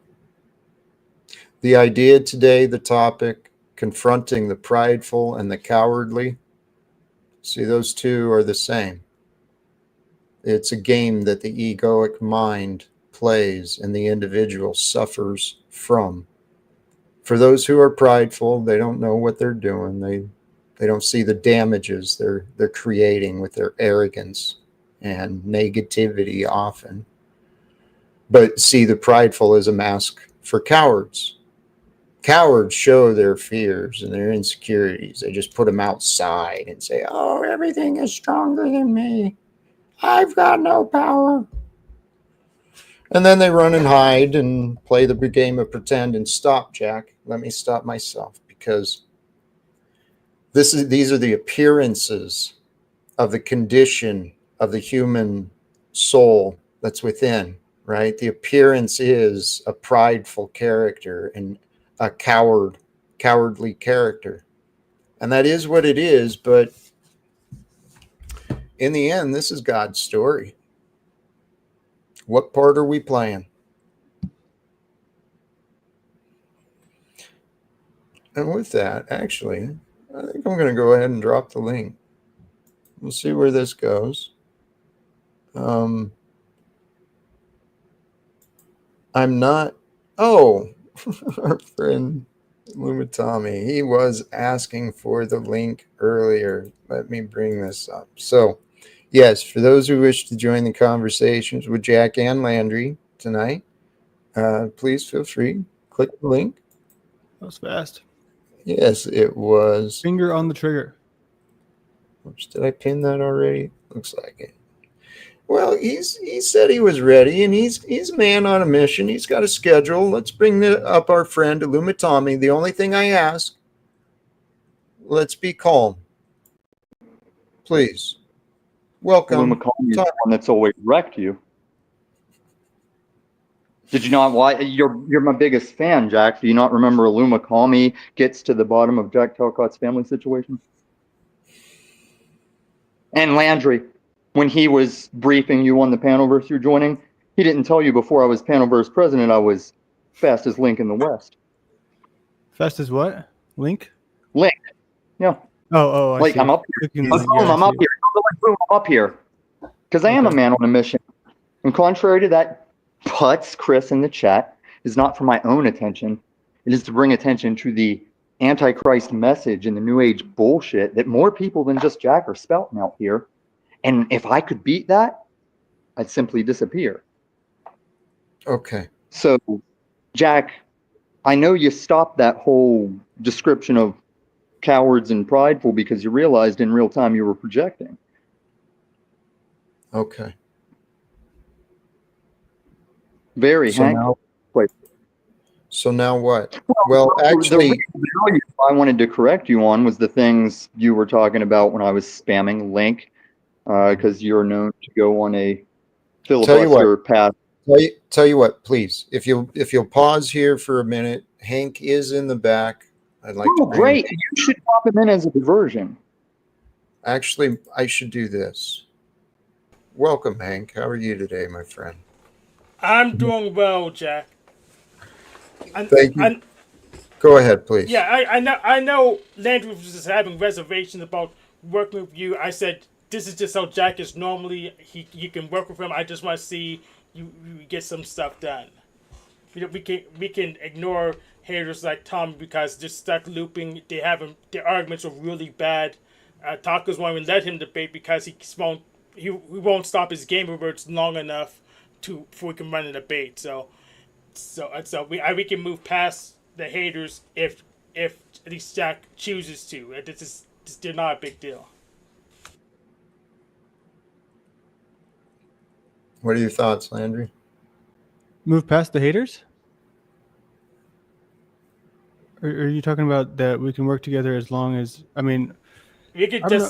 The idea today, the topic, confronting the prideful and the cowardly. See, those two are the same. It's a game that the egoic mind plays and the individual suffers from. For those who are prideful, they don't know what they're doing. They don't see the damages they're creating with their arrogance and negativity often. But see the prideful as a mask for cowards. Cowards show their fears and their insecurities. They just put them outside and say, "Oh, everything is stronger than me. I've got no power." And then they run and hide and play the big game of pretend and stop, Jack. Let me stop myself, because these are the appearances of the condition of the human soul that's within, right? The appearance is a prideful character and a cowardly character. And that is what it is, but in the end, this is God's story. What part are we playing? And with that, actually, I think I'm going to go ahead and drop the link. We'll see where this goes. I'm not. Oh, our friend Lumitami, he was asking for the link earlier. Let me bring this up. So, yes, for those who wish to join the conversations with Jack and Landry tonight, please feel free. Click the link. That was fast. Yes, it was. Finger on the trigger. Oops, did I pin that already? Looks like it. Well, he said he was ready, and he's a man on a mission. He's got a schedule. Let's bring up our friend Lumitami. The only thing I ask, let's be calm, please. Luma Welcome. Comey is the one that's always wrecked you. Did you not? Why you're my biggest fan, Jack? Do you not remember Luma Comey gets to the bottom of Jack Talcott's family situation? And Landry, when he was briefing you on the Panelverse you're joining, he didn't tell you before I was Panelverse president I was fastest link in the West. Fast as what? Link? Link, yeah. I like see. I'm up here. Clicking the Boom, link, yeah, I I'm up see. here. Boom, I'm up here. Because I am a Okay. man on a mission. And contrary to that putz, Chris in the chat, is not for my own attention. It is to bring attention to the Antichrist message and the New Age bullshit that more people than just Jack are spouting out here. And if I could beat that, I'd simply disappear. Okay. So, Jack, I know you stopped that whole description of cowards and prideful because you realized in real time you were projecting. Okay. Very So Hank. now, Wait. so now what? Well, the actually, real value I wanted to correct you on was the things you were talking about when I was spamming Link, because you're known to go on a tell you what. filibuster path. Tell you what, please. If you'll pause here for a minute, Hank is in the back. I'd like to Oh, bring him. great! You should pop him in as a diversion. Actually, I should do this. Welcome, Hank. How are you today, my friend? I'm doing well, Jack. Thank you. Go ahead, please. Yeah, I know Landry was just having reservations about working with you. I said this is just how Jack is normally. You can work with him. I just want to see you get some stuff done. You know, we can ignore haters like Tom because they're stuck looping. Their arguments are really bad. Talkers won't even let him debate because he won't stop his game reverts long enough before we can run a debate. So we can move past the haters if at least Jack chooses to. They're not a big deal. What are your thoughts, Landry? Move past the haters? Or are you talking about that we can work together as long as, I mean, We could I don't know.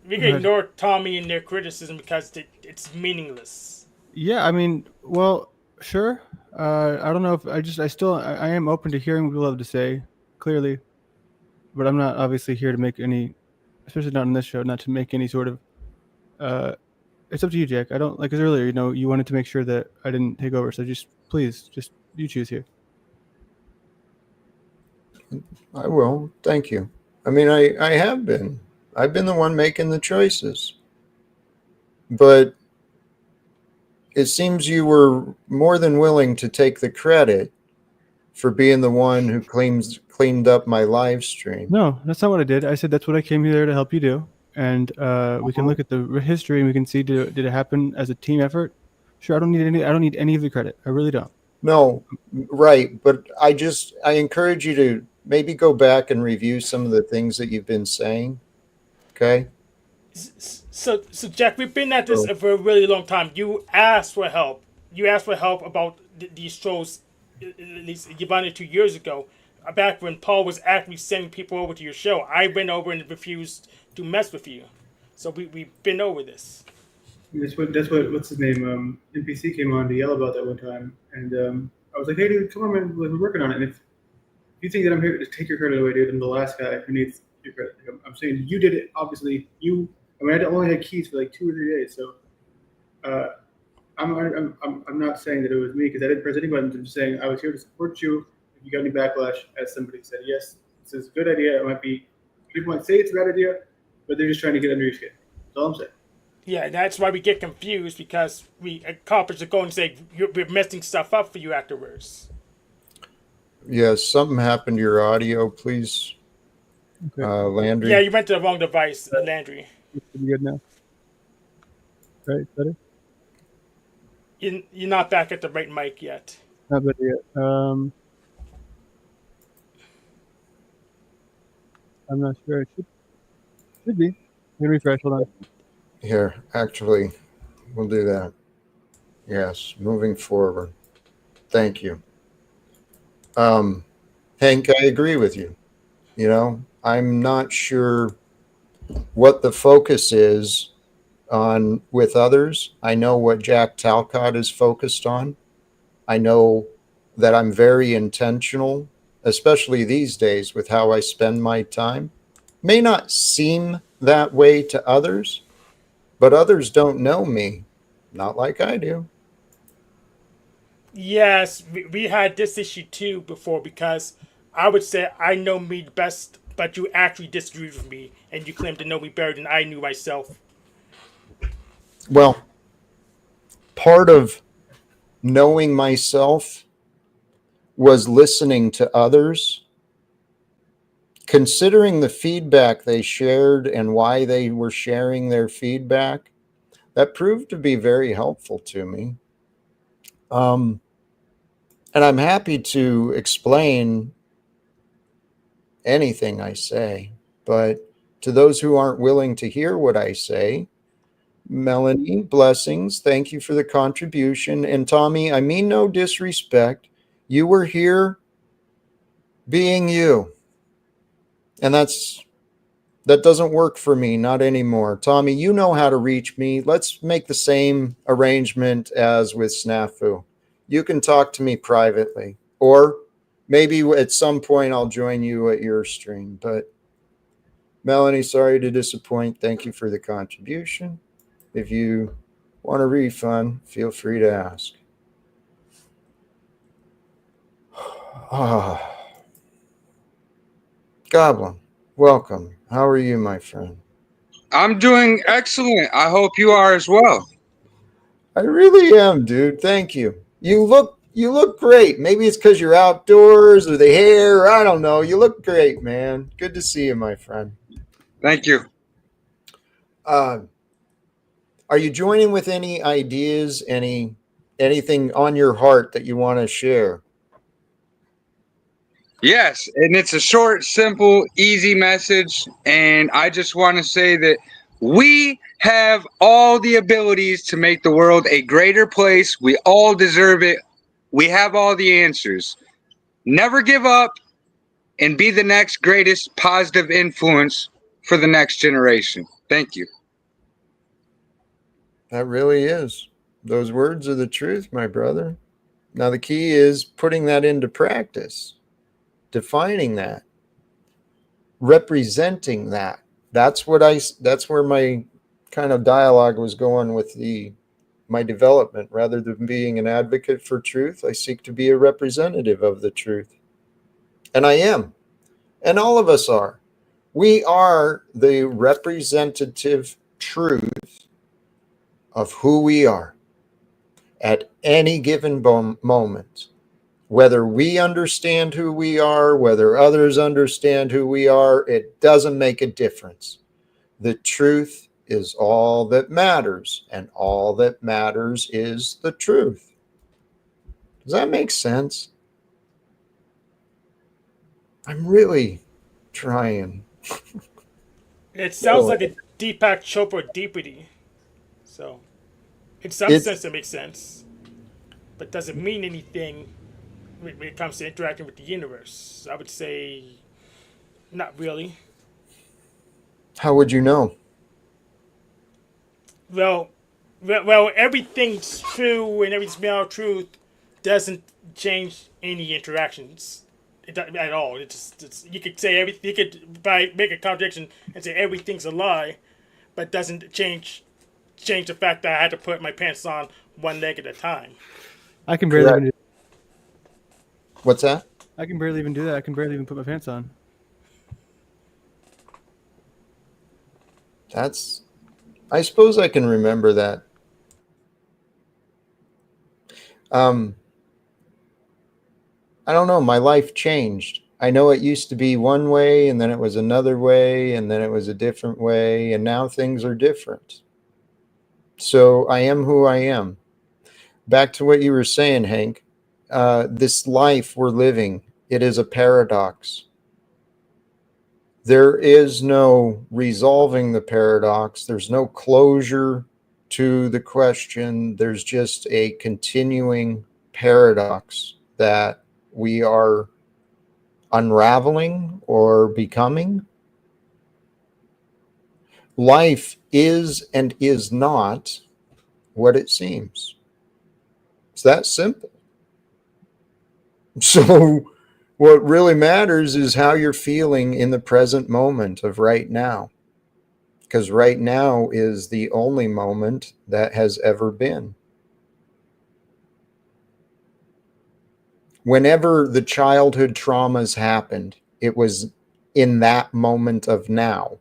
we Go can ahead. ignore Tommy and their criticism because it's meaningless. Yeah, I mean, well, sure. I don't know if I am open to hearing what people have to say, clearly, but I'm not obviously here to make any, especially not on this show, not to make any sort of. It's up to you, Jack. I don't like as earlier. You wanted to make sure that I didn't take over, so please, you choose here. I will. Thank you. I mean, I have been. I've been the one making the choices. But it seems you were more than willing to take the credit for being the one who cleaned up my live stream. No, that's not what I did. I said that's what I came here to help you do, and we can look at the history and we can see did it happen as a team effort. Sure, I don't need any of the credit. I really don't. No, right. But I encourage you to maybe go back and review some of the things that you've been saying. Okay. So Jack, we've been at this for a really long time. You asked for help. You asked for help about these shows, at least about 2 years ago, back when Paul was actively sending people over to your show. I went over and refused to mess with you. So we've been over this. That's what what's his name? NPC came on to yell about that one time, and I was like, "Hey, dude, come on, man, we're working on it." And if you think that I'm here to take your credit away, dude, I'm the last guy who needs your credit. I'm saying you did it. Obviously, I mean, I only had keys for like 2 or 3 days, so I'm not saying that it was me because I didn't press any buttons. I'm just saying I was here to support you. If you got any backlash, as somebody said, yes, this is a good idea. It might be people might say it's a bad idea, but they're just trying to get under your skin. That's all I'm saying. Yeah, that's why we get confused because we accomplish the goal and say we're messing stuff up for you afterwards. Yes, something happened to your audio, please, Okay. Landry. Yeah, you went to the wrong device, Landry. It's pretty good now. Right, better. You're not back at the right mic yet. Not better yet. I'm not sure. It should be. Let me refresh. Hold on. Here, actually, we'll do that. Yes, moving forward. Thank you. Hank, I agree with you. You know, I'm not sure what the focus is on with others. I know what Jack Talcott is focused on. I know that I'm very intentional, especially these days, with how I spend my time. May not seem that way to others, but others don't know me, not like I do. Yes, we had this issue too before because I would say I know me best, but you actually disagreed with me and you claim to know me better than I knew myself. Well, part of knowing myself was listening to others, considering the feedback they shared and why they were sharing their feedback. That proved to be very helpful to me. Um, and I'm happy to explain anything I say. But to those who aren't willing to hear what I say, Melanie, blessings. Thank you for the contribution. And Tommy, I mean no disrespect. You were here being you. And that doesn't work for me, not anymore. Tommy, you know how to reach me. Let's make the same arrangement as with Snafu. You can talk to me privately, or maybe at some point I'll join you at your stream. But Melanie, sorry to disappoint. Thank you for the contribution. If you want a refund, feel free to ask. Ah, Goblin, welcome. How are you, my friend? I'm doing excellent. I hope you are as well. I really am, dude. Thank you. You look great. Maybe it's because you're outdoors or the hair. I don't know. You look great, man. Good to see you, my friend. Thank you. Uh, are you joining with any ideas, anything on your heart that you want to share? Yes, and it's a short, simple, easy message. And I just want to say that we have all the abilities to make the world a greater place. We all deserve it. We have all the answers. Never give up and be the next greatest positive influence for the next generation. Thank you. That really is. Those words are the truth, my brother. Now the key is putting that into practice, defining that, representing that. That's where my kind of dialogue was going with the my development. Rather than being an advocate for truth, I seek to be a representative of the truth. And I am. And all of us are. We are the representative truth of who we are at any given moment. Whether we understand who we are, whether others understand who we are, it doesn't make a difference. The truth is all that matters, and all that matters is the truth. Does that make sense? I'm really trying. It sounds like a Deepak Chopra deepity. So, in some It's sense, it makes sense, but does it mean anything when it comes to interacting with the universe? I would say not really. how would you know? Well, well, everything's true and everything's made out of truth doesn't change any interactions at all. You could say everything. You could make a contradiction and say everything's a lie, but doesn't change the fact that I had to put my pants on one leg at a time. I can barely Correct. even do What's that? I can barely even do that. I can barely even put my pants on. That's, I suppose I can remember that. Um, I don't know. My life changed. I know it used to be one way, and then it was another way, and then it was a different way, and now things are different. So I am who I am. Back to what you were saying, Hank. This life we're living, it is a paradox. There is no resolving the paradox. There's no closure to the question. There's just a continuing paradox that we are unraveling or becoming. Life is and is not what it seems. It's that simple. So, what really matters is how you're feeling in the present moment of right now. Because right now is the only moment that has ever been. Whenever the childhood traumas happened, it was in that moment of now.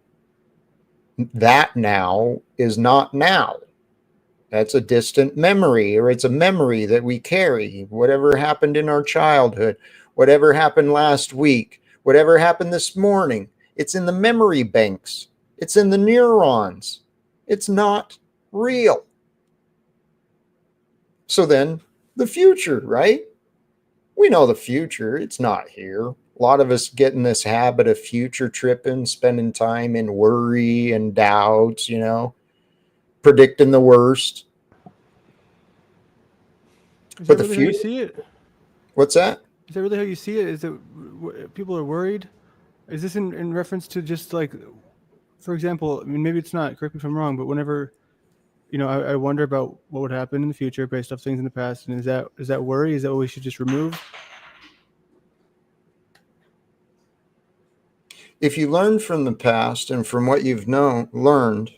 That now is not now. That's a distant memory, or it's a memory that we carry. Whatever happened in our childhood, whatever happened last week, whatever happened this morning, it's in the memory banks, it's in the neurons. It's not real. So then, the future, right? We know the future, it's not here. A lot of us get in this habit of future tripping, spending time in worry and doubts, predicting the worst. Is But that the really how you future, see it? what's that? Is that really how you see it? Is that people are worried? Is this in reference to just like, for example, I mean, maybe it's not, correct me if I'm wrong, but whenever, I wonder about what would happen in the future based off things in the past. And is that worry? Is that what we should just remove? If you learn from the past and from what you've learned,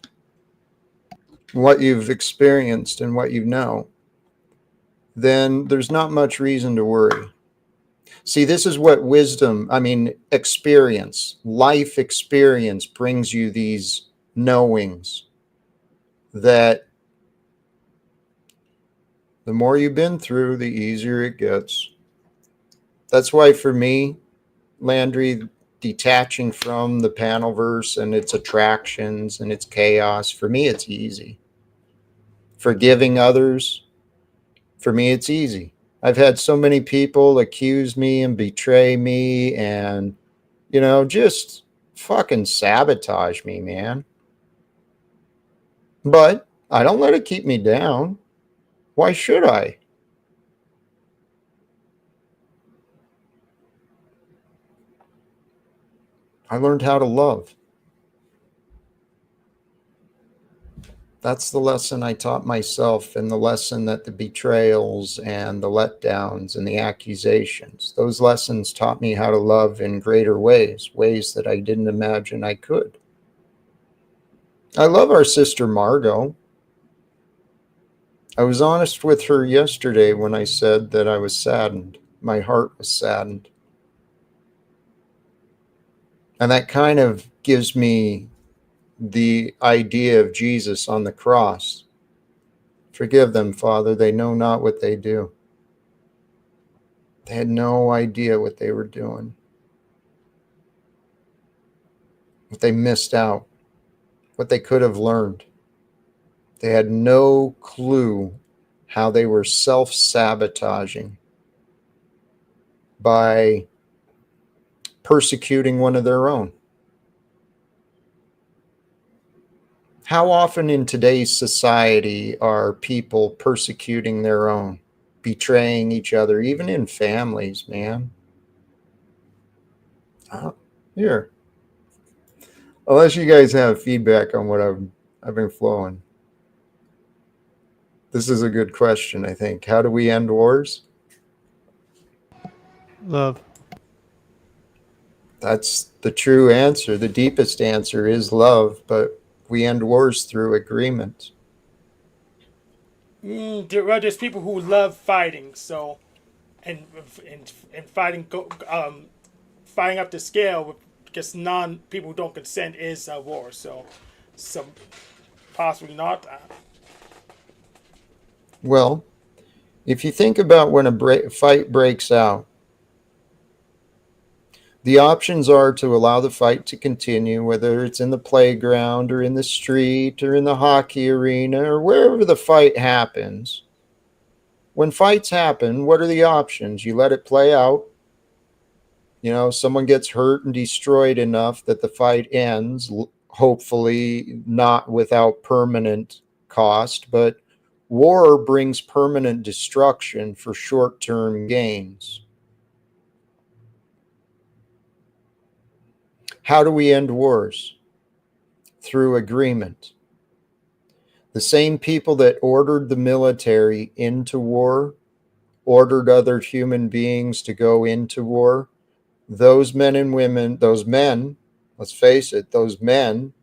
what you've experienced and what you know, then there's not much reason to worry. See, this is what experience, life experience brings you these knowings that the more you've been through, the easier it gets. That's why for me, Landry, detaching from the panelverse and its attractions and its chaos, for me, it's easy. Forgiving others, for me, it's easy. I've had so many people accuse me and betray me and, just fucking sabotage me, man. But I don't let it keep me down. Why should I? I learned how to love. That's the lesson I taught myself, and the lesson that the betrayals and the letdowns and the accusations, those lessons taught me how to love in greater ways that I didn't imagine I could. I love our sister Margot. I was honest with her yesterday when I said that I was saddened. My heart was saddened. And that kind of gives me the idea of Jesus on the cross. Forgive them, Father, they know not what they do. They had no idea what they were doing, what they missed out, what they could have learned. They had no clue how they were self-sabotaging by persecuting one of their own. How often in today's society are people persecuting their own, betraying each other, even in families, man? Here. Unless you guys have feedback on what I've been flowing. This is a good question, I think. How do we end wars? Love. That's the true answer. The deepest answer is love, but we end wars through agreement. There's people who love fighting, so and fighting fighting up the scale because non people who don't consent is a war. So possibly not. Well, if you think about when a fight breaks out, the options are to allow the fight to continue, whether it's in the playground or in the street or in the hockey arena or wherever the fight happens. When fights happen, what are the options? You let it play out. Someone gets hurt and destroyed enough that the fight ends, hopefully not without permanent cost, but war brings permanent destruction for short-term gains. How do we end wars? through agreement. The same people that ordered the military into war, ordered other human beings to go into war, those men and women, those men, let's face it, those men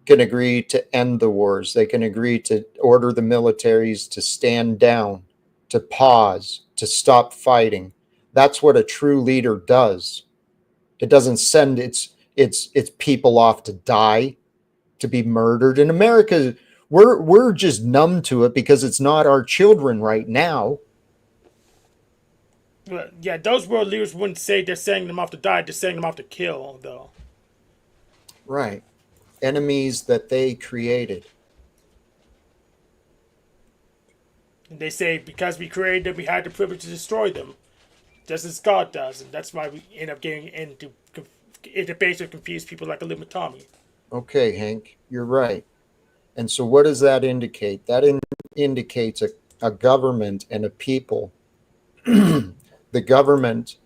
can agree to end the wars. They can agree to order the militaries to stand down, to pause, to stop fighting. That's what a true leader does. It doesn't send its people off to die, to be murdered. In America, we're just numb to it because it's not our children right now. Well, yeah, those world leaders wouldn't say they're sending them off to die, they're sending them off to kill, though. Right. Enemies that they created. And they say because we created them, we had the privilege to destroy them, just as God does, and that's why we end up getting into basically confuse people like a little Tommy. Okay, Hank, you're right. And so what does that indicate? That indicates a government and a people. The government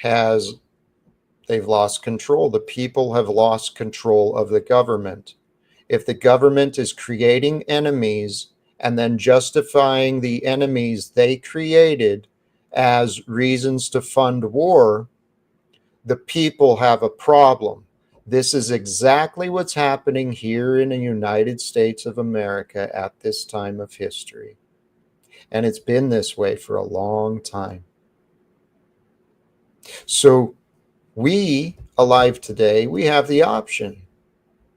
they've lost control. The people have lost control of the government. If the government is creating enemies and then justifying the enemies they created as reasons to fund war, the people have a problem. This is exactly what's happening here in the United States of America at this time of history. And it's been this way for a long time. So we, alive today, we have the option.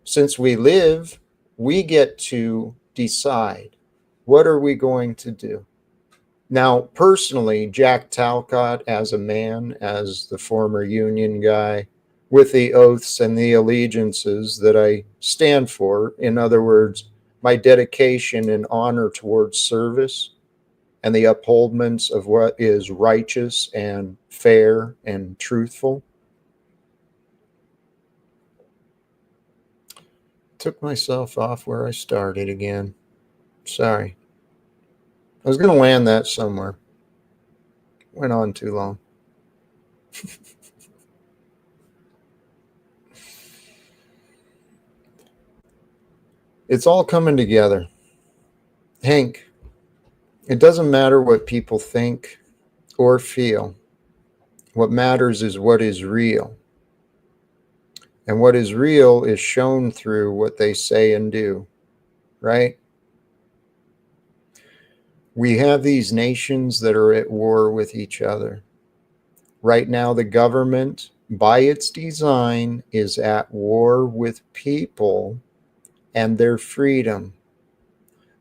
Since we live, we get to decide, what are we going to do? Now, personally, Jack Talcott, as a man, as the former Union guy, with the oaths and the allegiances that I stand for, in other words, my dedication and honor towards service and the upholdments of what is righteous and fair and truthful, took myself off where I started again. Sorry. I was going to land that somewhere. Went on too long. It's all coming together. Hank, it doesn't matter what people think or feel. What matters is what is real. And what is real is shown through what they say and do, right? We have these nations that are at war with each other. Right now, the government, by its design, is at war with people and their freedom.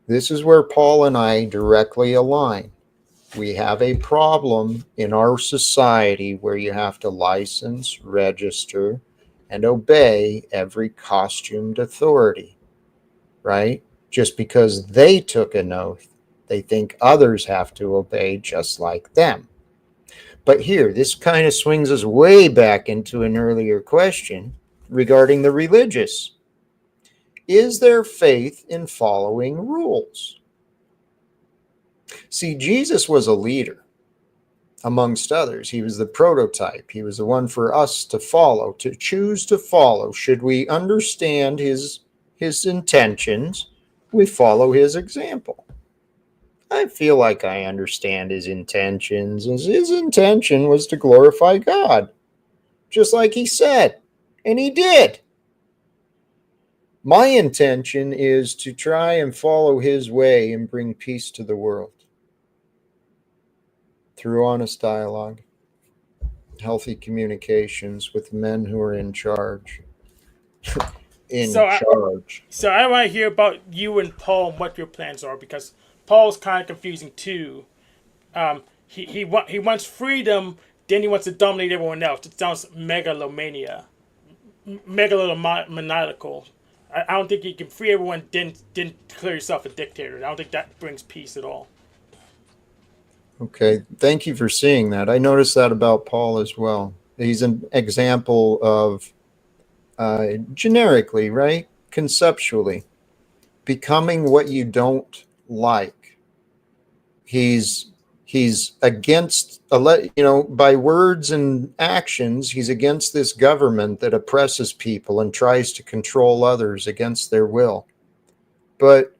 This is where Paul and I directly align. We have a problem in our society where you have to license, register, and obey every costumed authority, right? Just because they took an oath, they think others have to obey just like them. But here, this kind of swings us way back into an earlier question regarding the religious. Is there faith in following rules? See, Jesus was a leader, amongst others. He was the prototype. He was the one for us to follow, to choose to follow. Should we understand his intentions, we follow his example. I feel like I understand his intentions. His intention was to glorify God, just like he said, and he did. My intention is to try and follow his way and bring peace to the world through honest dialogue, healthy communications with men who are in charge. So I want to hear about you and Paul and what your plans are, because Paul's kind of confusing too. He wants freedom, then he wants to dominate everyone else. It sounds megalomaniacal. I don't think you can free everyone, then declare yourself a dictator. I don't think that brings peace at all. Okay, thank you for seeing that. I noticed that about Paul as well. He's an example of generically, right? Conceptually, becoming what you don't like. He's He's against, by words and actions, he's against this government that oppresses people and tries to control others against their will. But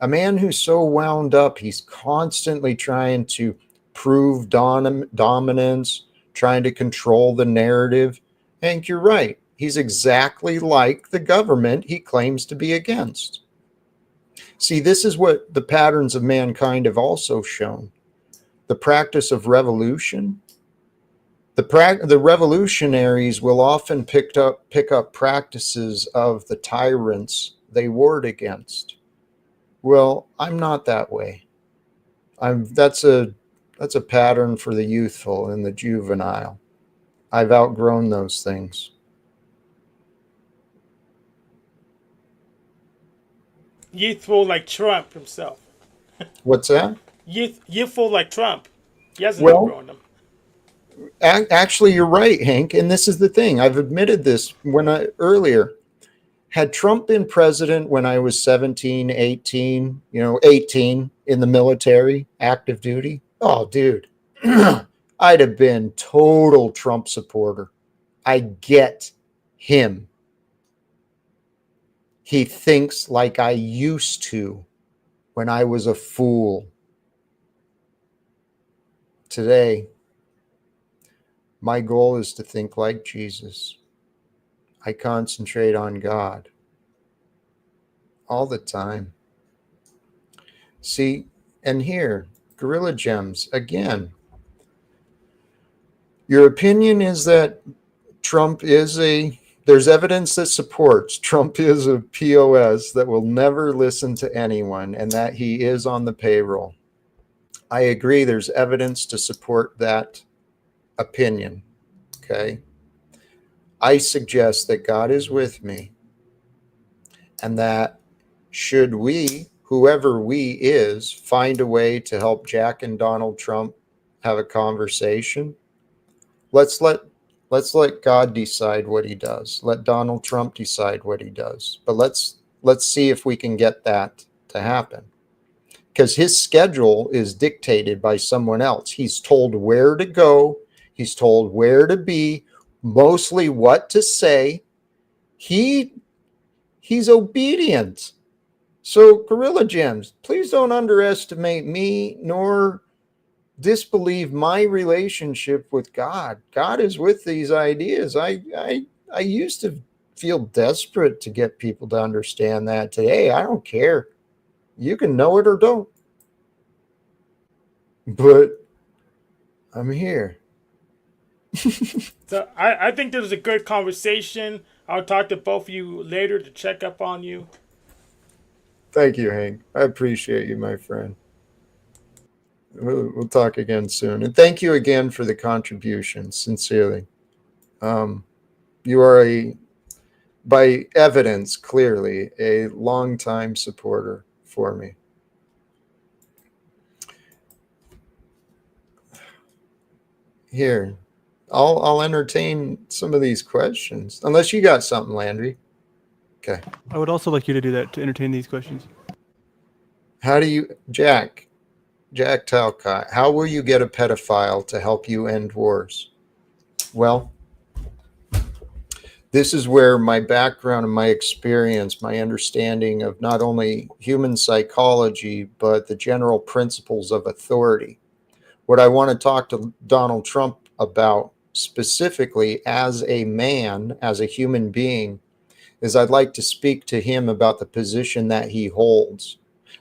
a man who's so wound up, he's constantly trying to prove dominance, trying to control the narrative. And you're right. He's exactly like the government he claims to be against. See, this is what the patterns of mankind have also shown. The practice of revolution. The revolutionaries will often pick up practices of the tyrants they warred against. Well, I'm not that way. That's a pattern for the youthful and the juvenile. I've outgrown those things. Youthful like Trump himself. What's that? Youthful like Trump. He hasn't Well, outgrown them. Actually, you're right, Hank. And this is the thing. I've admitted this earlier. Had Trump been president when I was 17, 18, 18 in the military, active duty, oh, dude, I'd have been total Trump supporter. I get him. He thinks like I used to when I was a fool. Today, my goal is to think like Jesus. I concentrate on God all the time. See, and here, Gorilla Gems, again, your opinion is that there's evidence that supports Trump is a POS that will never listen to anyone and that he is on the payroll. I agree, there's evidence to support that opinion, okay? I suggest that God is with me and that should we, whoever we is, find a way to help Jack and Donald Trump have a conversation, let's let God decide what he does. Let Donald Trump decide what he does. But let's see if we can get that to happen. Because his schedule is dictated by someone else. He's told where to go. He's told where to be, mostly what to say. He's obedient. So, Gorilla Gems, please don't underestimate me nor disbelieve my relationship with God. God is with these ideas. I used to feel desperate to get people to understand that. Today, I don't care. You can know it or don't. But I'm here. So I think this was a good conversation. I'll talk to both of you later to check up on you. Thank you, Hank. I appreciate you, my friend. We'll talk again soon. And thank you again for the contribution, sincerely. You are by evidence, clearly, a longtime supporter for me. Here, I'll entertain some of these questions, unless you got something, Landry. Okay. I would also like you to do that, to entertain these questions. How do you, Jack Talcott, how will you get a pedophile to help you end wars? Well, this is where my background and my experience, my understanding of not only human psychology, but the general principles of authority. What I want to talk to Donald Trump about specifically as a man, as a human being, is I'd like to speak to him about the position that he holds,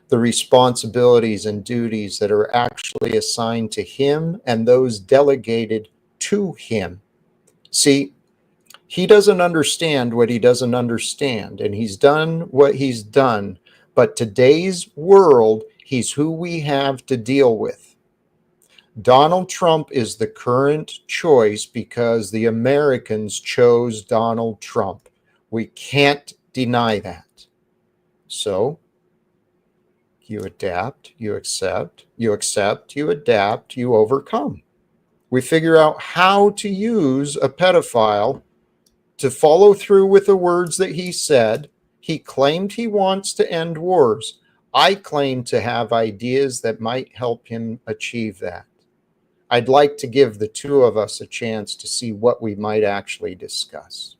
the responsibilities and duties that are actually assigned to him and those delegated to him. See, he doesn't understand what he doesn't understand, and he's done what he's done. But today's world, he's who we have to deal with. Donald Trump is the current choice because the Americans chose Donald Trump. We can't deny that. So you adapt, you accept, you adapt, you overcome. We figure out how to use a pedophile to follow through with the words that he said. He claimed he wants to end wars. I claim to have ideas that might help him achieve that. I'd like to give the two of us a chance to see what we might actually discuss.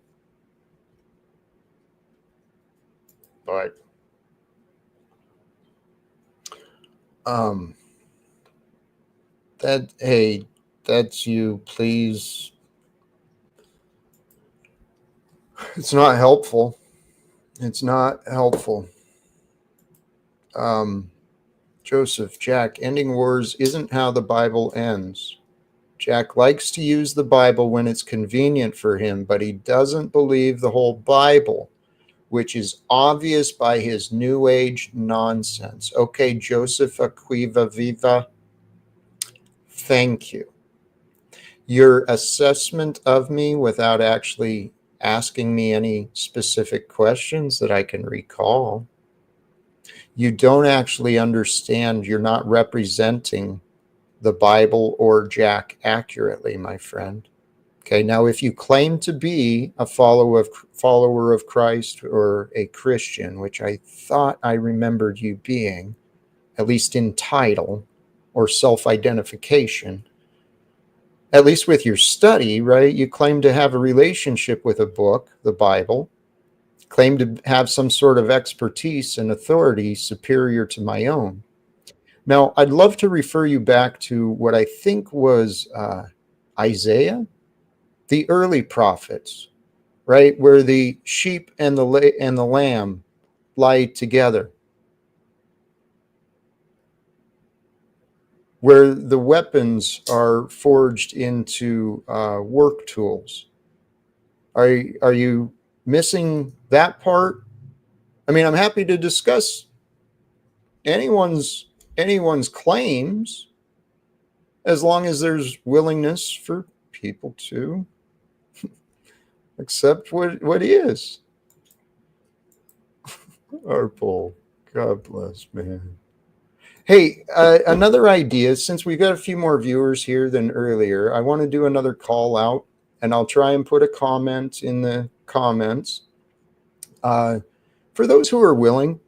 But that's you, please. It's not helpful. It's not helpful. Joseph, Jack, ending wars isn't how the Bible ends. Jack likes to use the Bible when it's convenient for him, but he doesn't believe the whole Bible, which is obvious by his New Age nonsense. Okay, Joseph Aquiva Viva, thank you. Your assessment of me without actually asking me any specific questions that I can recall. You don't actually understand. You're not representing the Bible or Jack accurately, my friend. Okay, now if you claim to be a follower of Christ or a Christian, which I thought I remembered you being, at least in title or self-identification, at least with your study, right? You claim to have a relationship with a book, the Bible, claim to have some sort of expertise and authority superior to my own. Now, I'd love to refer you back to what I think was Isaiah, the early prophets, right, where the sheep and the lamb lie together, where the weapons are forged into work tools. Are you missing that part? I mean, I'm happy to discuss anyone's claims as long as there's willingness for people to accept what is. Arpol, God bless, man. Hey, another idea, since we've got a few more viewers here than earlier, I want to do another call out, and I'll try and put a comment in the comments. For those who are willing,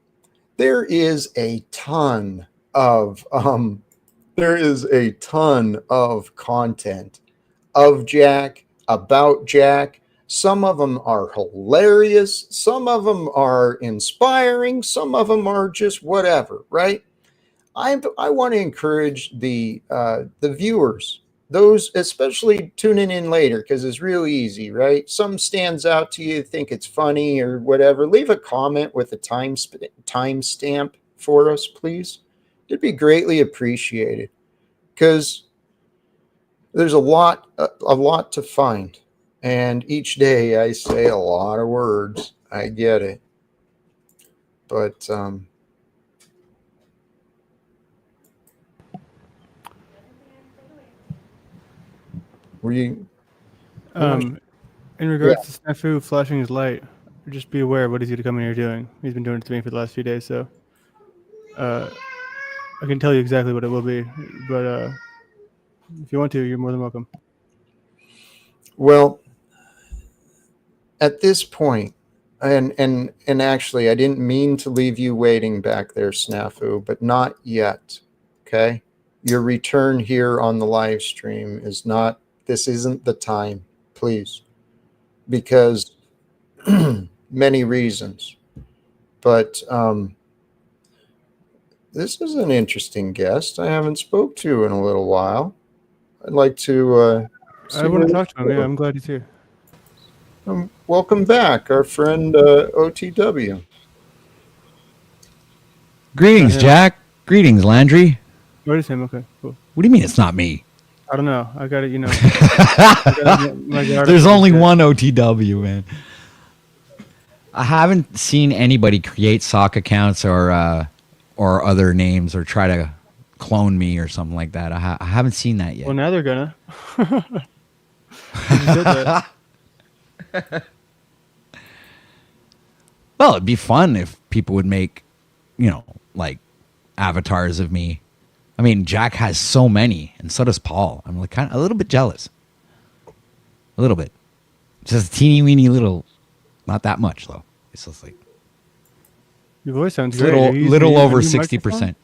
there is a ton of content of Jack, about Jack. Some of them are hilarious, some of them are inspiring, some of them are just whatever, right? I want to encourage the viewers, those especially tuning in later, because it's real easy, right? Some stands out to you, think it's funny or whatever. Leave a comment with a time stamp for us, please. It'd be greatly appreciated, because there's a lot to find, and each day I say a lot of words. I get it, but were you? In regards to Snafu flashing his light, just be aware of what he's going to come in here doing. He's been doing it to me for the last few days, so I can tell you exactly what it will be. But if you want to, you're more than welcome. Well, at this point, and actually, I didn't mean to leave you waiting back there, Snafu, but not yet. Okay, your return here on the live stream is not. This isn't the time, please, because many reasons. But this is an interesting guest I haven't spoke to in a little while. I'd like to. I want to talk to him. Yeah, I'm glad he's here. Welcome back, our friend OTW. Greetings, Jack. Greetings, Landry. What is him? Okay, cool. What do you mean it's not me? I don't know. I got it, There's only one OTW, man. I haven't seen anybody create sock accounts or other names or try to clone me or something like that. I haven't seen that yet. Well, now they're gonna. You said that. Well, it'd be fun if people would make, like avatars of me. I mean, Jack has so many, and so does Paul. I'm like kind of a little bit jealous. A little bit. Just a teeny weeny little, not that much though. It's just like, Your voice sounds It's great. Are you using little a over new 60%.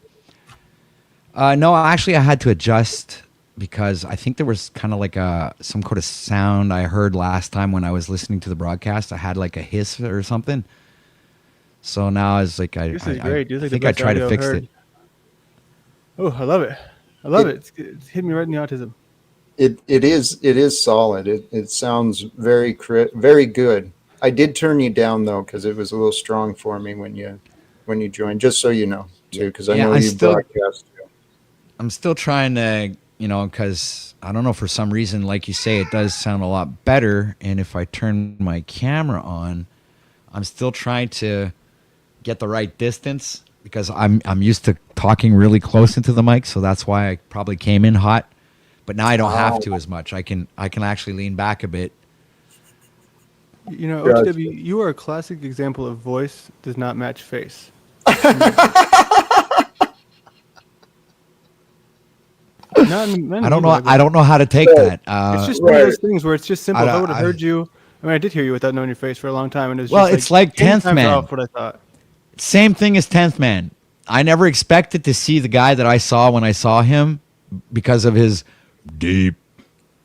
microphone? No, actually, I had to adjust because I think there was kind of like some kind of sound I heard last time when I was listening to the broadcast. I had like a hiss or something. So now it's like This is great. This is I like the think I best tried to audio I've fix heard. it. Oh, I love it. I love it. It's hitting me right in the autism. It is solid. It sounds very good. I did turn you down though because it was a little strong for me when you joined. Just so you know too, because I Yeah, know you broadcast too. I'm still trying to, because I don't know, for some reason, like you say, it does sound a lot better. And if I turn my camera on, I'm still trying to get the right distance because I'm used to talking really close into the mic, so that's why I probably came in hot. But now I don't have to as much. I can actually lean back a bit. You know, Gotcha. OTW, you are a classic example of voice does not match face. Not in I a don't mean know. way, I but don't know how to take Right. that. it's just one of Right. those things where it's just simple. If I would have I- heard you, I mean, I did hear you without knowing your face for a long time, and it was Well, just it's like 10 10th times Man. off what I thought. Same thing as 10th Man. I never expected to see the guy that I saw when I saw him because of his deep,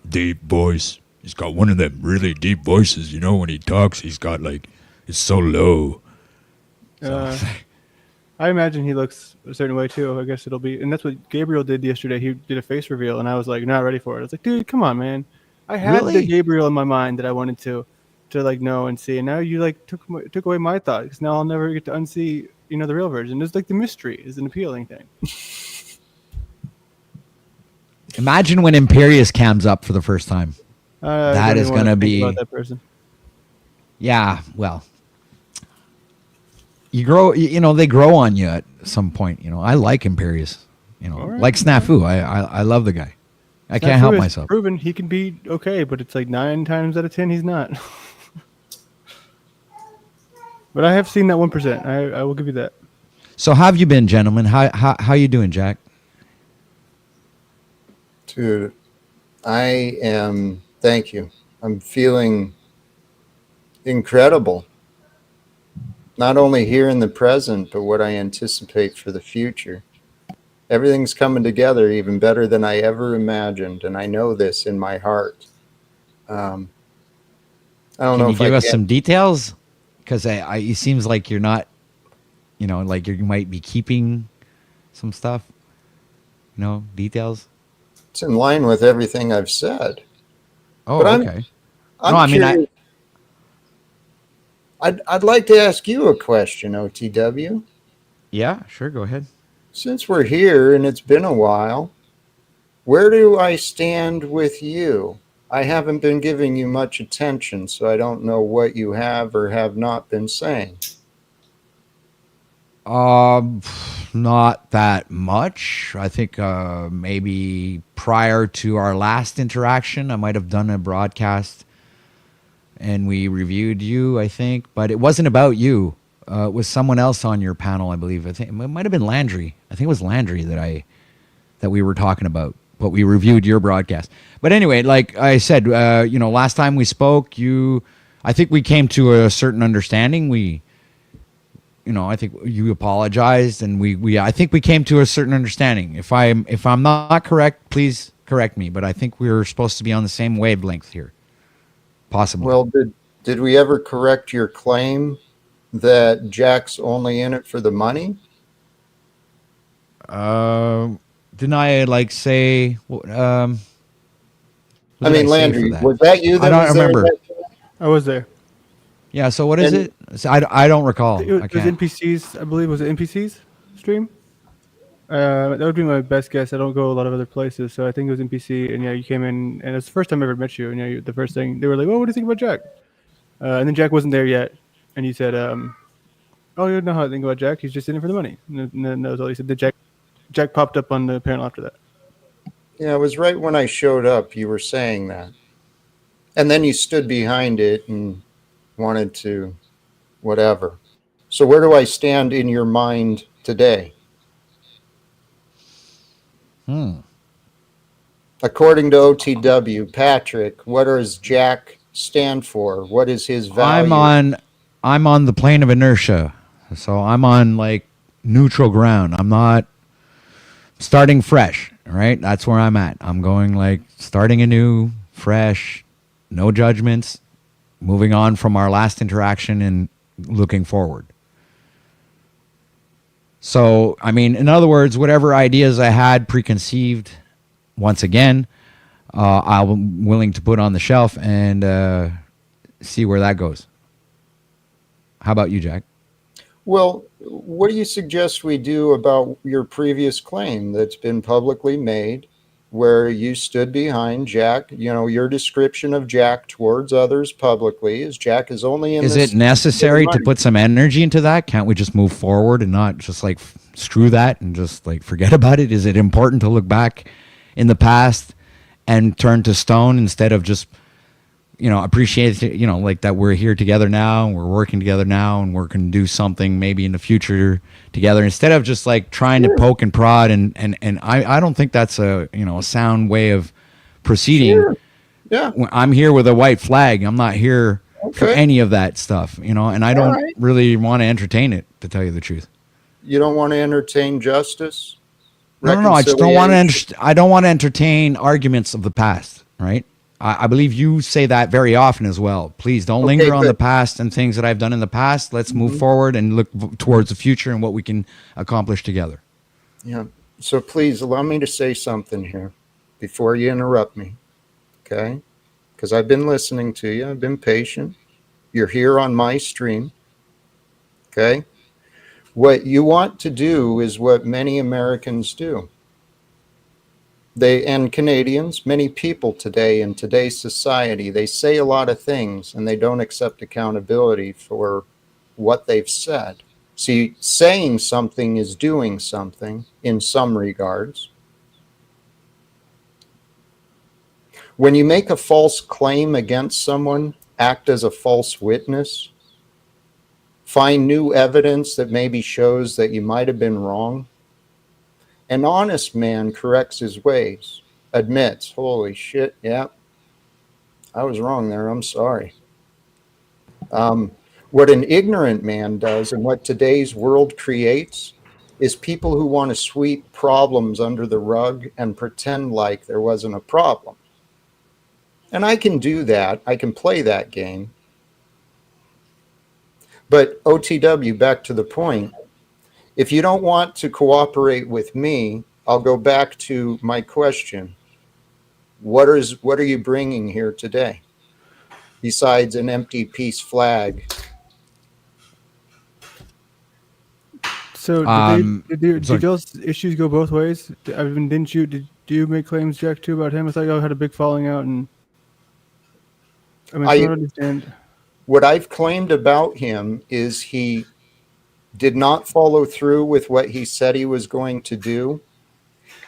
deep voice. He's got one of them really deep voices, when he talks, he's got like, it's so low. So, Uh, I imagine he looks a certain way too. I guess it'll be, and that's what Gabriel did yesterday. He did a face reveal, and I was like, not ready for it. I was like, dude, come on, man. I had the Really? Gabriel in my mind that I wanted to like know and see, and now you like took away my thought because now I'll never get to unsee the real version. It's like the mystery is an appealing thing. imagine when Imperius cams up for the first time. I That don't is even wanna gonna think be- about that person. Yeah, well, you grow, they grow on you at some point. I like Imperius, Alright, like Snafu. I love the guy. I can't Snafu help has myself. Proven he can be okay, but it's like 9 times out of 10 he's not. But I have seen that 1%. I will give you that. So how have you been, gentlemen? How you doing, Jack? Dude, I am. Thank you. I'm feeling incredible. Not only here in the present, but what I anticipate for the future. Everything's coming together even better than I ever imagined, and I know this in my heart. I don't Can know you if give I us can. some details? Because it seems like you're not, like you might be keeping some stuff. Details. It's in line with everything I've said. Oh, But I'm- okay. I'm No, I mean, curious. I'd like to ask you a question, OTW. Yeah, sure. Go ahead. Since we're here and it's been a while, where do I stand with you? I haven't been giving you much attention, so I don't know what you have or have not been saying. Not that much. I think maybe prior to our last interaction, I might have done a broadcast and we reviewed you, I think, but it wasn't about you. It was someone else on your panel, I believe. I think it might have been Landry. I think it was Landry that we were talking about, but we reviewed your broadcast. But anyway, like I said, last time we spoke, I think we came to a certain understanding. I think you apologized, and I think we came to a certain understanding. If I'm not correct, please correct me. But I think we were supposed to be on the same wavelength here, possibly. Well, did we ever correct your claim that Jack's only in it for the money? Didn't I say? I mean, Landry, that? was that you that I don't was there? remember. I was there. Yeah. So what is And- it? So I don't recall. It I was can't. NPCs, I believe. Was it NPCs stream? That would be my best guess. I don't go a lot of other places, so I think it was NPC. And yeah, you came in, and it's the first time I ever met you. And yeah, the first thing they were like, "Oh, what do you think about Jack?" And then Jack wasn't there yet, and you said, "Oh, you know how I think about Jack. He's just in it for the money." And then that was all he said. Then Jack popped up on the panel after that. Yeah, it was right when I showed up. You were saying that, and then you stood behind it and wanted to, whatever. So where do I stand in your mind today? According to OTW, Patrick, what does Jack stand for? What is his value? I'm on the plane of inertia. So I'm on like neutral ground. I'm not starting fresh, right? That's where I'm at. I'm going like starting anew, fresh, no judgments, moving on from our last interaction and looking forward. So, I mean, in other words, whatever ideas I had preconceived, once again, I'm willing to put on the shelf and see where that goes. How about you, Jack? Well, what do you suggest we do about your previous claim that's been publicly made where you stood behind Jack? You know, your description of Jack towards others publicly is Jack is only in Is this it necessary to money. put some energy into that? Can't we just move forward and not just like screw that and just like forget about it? Is it important to look back in the past and turn to stone instead of just, you know, appreciate it, you know, like that we're here together now and we're working together now and we're going to do something maybe in the future together instead of just like trying to poke and prod and I don't think that's a, you know, a sound way of proceeding. Sure. Yeah. I'm here with a white flag. I'm not here for Okay. any of that stuff, you know, and I don't right. really want to entertain it, to tell you the truth. You don't want to entertain justice? No. I just don't want Reconciliation? to. I don't want to entertain arguments of the past, right? I believe you say that very often as well. Please don't Okay, linger on the good. past and things that I've done in the past. Let's move forward and look towards the future and what we can accomplish together. Yeah. So please allow me to say something here before you interrupt me. Okay? Because I've been listening to you. I've been patient. You're here on my stream. Okay? What you want to do is what many Americans do. And Canadians, many people today in today's society, they say a lot of things and they don't accept accountability for what they've said. See, saying something is doing something in some regards. When you make a false claim against someone, act as a false witness, find new evidence that maybe shows that you might have been wrong. An honest man corrects his ways, admits, holy shit, yeah, I was wrong there, I'm sorry. What an ignorant man does and what today's world creates is people who want to sweep problems under the rug and pretend like there wasn't a problem. And I can do that. I can play that game. But OTW, back to the point, if you don't want to cooperate with me, I'll go back to my question. What are you bringing here today besides an empty peace flag? So did y'all's issues go both ways? I mean, did you make claims, Jack, too, about him? I thought y'all had a big falling out, and I mean, I don't understand. What I've claimed about him is he did not follow through with what he said he was going to do.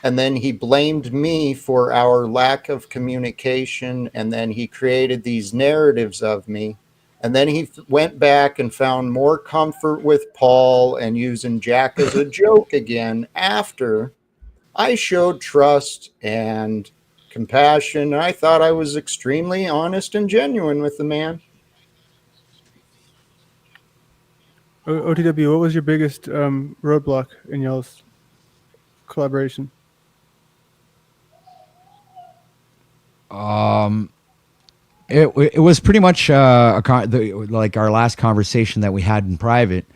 And then he blamed me for our lack of communication. And then he created these narratives of me. And then he went back and found more comfort with Paul and using Jack as a joke again after I showed trust and compassion. I thought I was extremely honest and genuine with the man. OTW, what was your biggest roadblock in y'all's collaboration? It was pretty much like our last conversation that we had in private.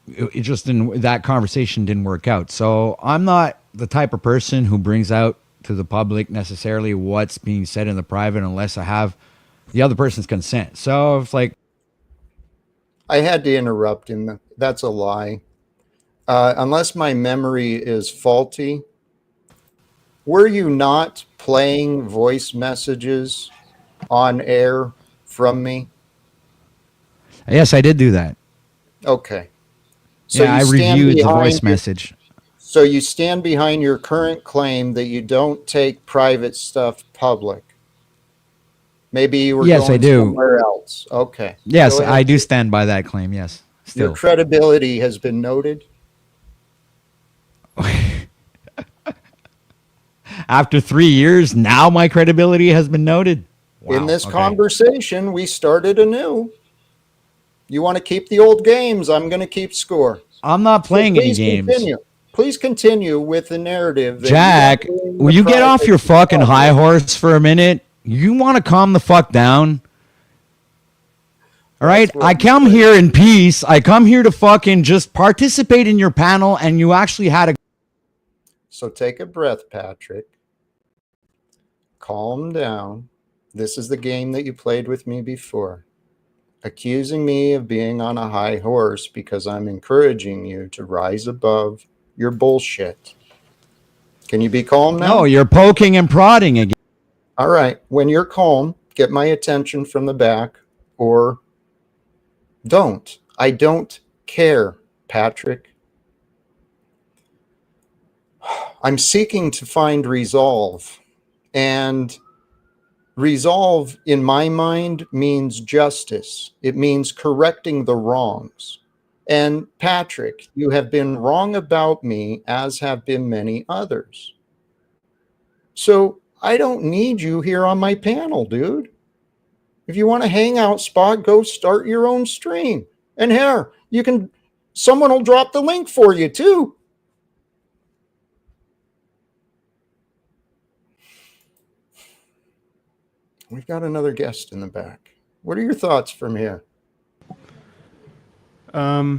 It just didn't. That conversation didn't work out. So I'm not the type of person who brings out to the public necessarily what's being said in the private unless I have the other person's consent. So it's like I had to interrupt him. That's a lie. Unless my memory is faulty, were you not playing voice messages on air from me? yes, I did do that. Okay. So Yeah, I you stand reviewed the behind voice your- message. So you stand behind your current claim that you don't take private stuff public. Maybe you were Yes, I going do. somewhere else. Okay. Yes, Go ahead. I do stand by that claim. Yes, Your still. credibility has been noted. After 3 years, now my credibility has been noted. Wow, In this okay. conversation, we started anew. You want to keep the old games? I'm going to keep score. I'm not playing any Please games. continue. Please continue with the narrative. That Jack, you are doing will the you get off your Prideful fucking high horse for a minute? You want to calm the fuck down? All right? That's what I I'm come saying. here in peace. I come here to fucking just participate in your panel, and you actually had a. So take a breath, Patrick. Calm down. This is the game that you played with me before. Accusing me of being on a high horse because I'm encouraging you to rise above your bullshit. Can you be calm now? No, you're poking and prodding again. All right. When you're calm, get my attention from the back or don't. I don't care, Patrick. I'm seeking to find resolve. And resolve, in my mind, means justice. It means correcting the wrongs. And Patrick, you have been wrong about me, as have been many others. So I don't need you here on my panel, dude. If you want a hangout spot, go start your own stream. And here, someone will drop the link for you too. We've got another guest in the back. What are your thoughts from here? I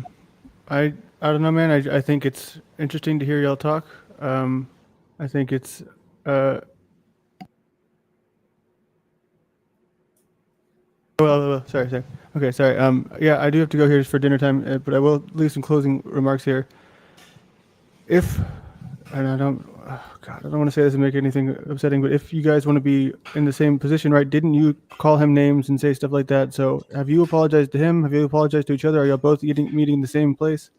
don't know, man. I think it's interesting to hear y'all talk. I think it's sorry. Okay, sorry. Yeah, I do have to go here for dinner time, but I will leave some closing remarks here. And I don't, oh God, I don't want to say this and make anything upsetting, but if you guys want to be in the same position, right? Didn't you call him names and say stuff like that? So have you apologized to him? Have you apologized to each other? Are y'all both meeting in the same place?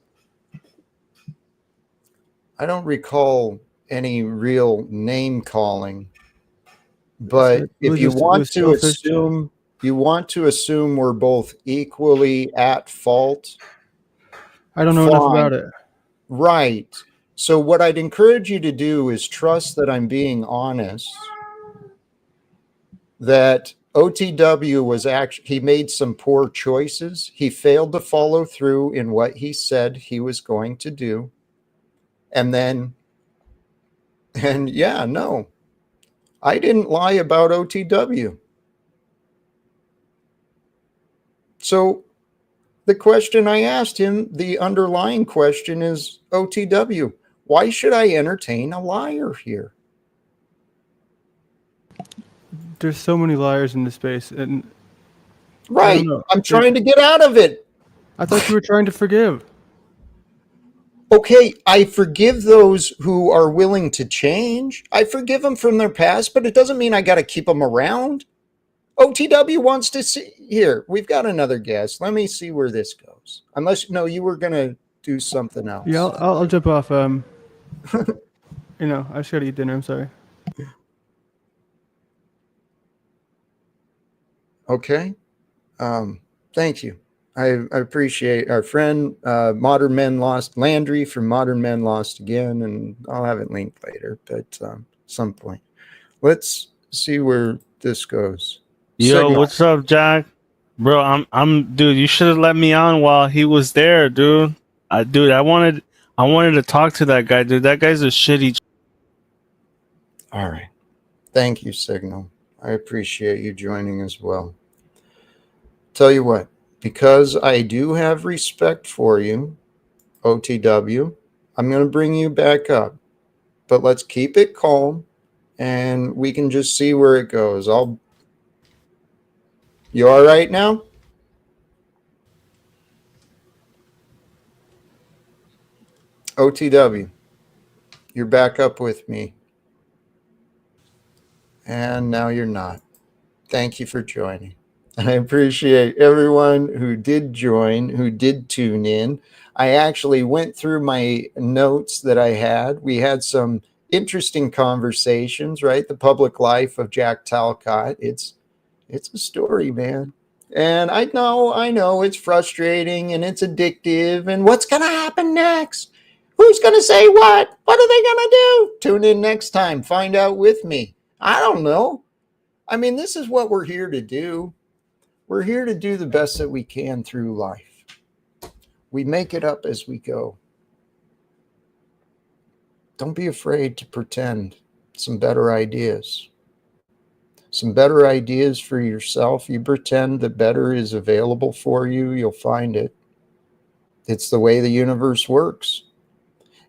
I don't recall any real name calling, but if you want to assume we're both equally at fault. I don't know enough about it. Right. So what I'd encourage you to do is trust that I'm being honest, that OTW was actually, he made some poor choices. He failed to follow through in what he said he was going to do. And yeah, no, I didn't lie about OTW. So the question I asked him, the underlying question is, OTW, why should I entertain a liar here? There's so many liars in this space, and right. I'm trying to get out of it. I thought you were trying to forgive. Okay, I forgive those who are willing to change. I forgive them from their past, but it doesn't mean I got to keep them around. OTW wants to see. Here, we've got another guest. Let me see where this goes. Unless, no, you were going to do something else. Yeah, I'll jump off. I just got to eat dinner. I'm sorry. Okay. Thank you. I appreciate our friend, Modern Men Lost, Landry from Modern Men Lost Again, and I'll have it linked later, but some point. Let's see where this goes. Yo, Signal. what's up, Jack? Bro, dude, you should have let me on while he was there, dude. I wanted to talk to that guy, dude. That guy's a shitty. All right. Thank you, Signal. I appreciate you joining as well. Tell you what, because I do have respect for you, OTW, I'm going to bring you back up. But let's keep it calm, and we can just see where it goes. You all right now? OTW, you're back up with me. And now you're not. Thank you for joining. I appreciate everyone who did join, who did tune in. I actually went through my notes that I had. We had some interesting conversations, right? The public life of Jack Talcott. It's a story, man. And I know it's frustrating and it's addictive. And what's going to happen next? Who's going to say what? What are they going to do? Tune in next time. Find out with me. I don't know. I mean, this is what we're here to do. We're here to do the best that we can through life. We make it up as we go. Don't be afraid to pretend some better ideas. Some better ideas for yourself. You pretend that better is available for you, you'll find it. It's the way the universe works.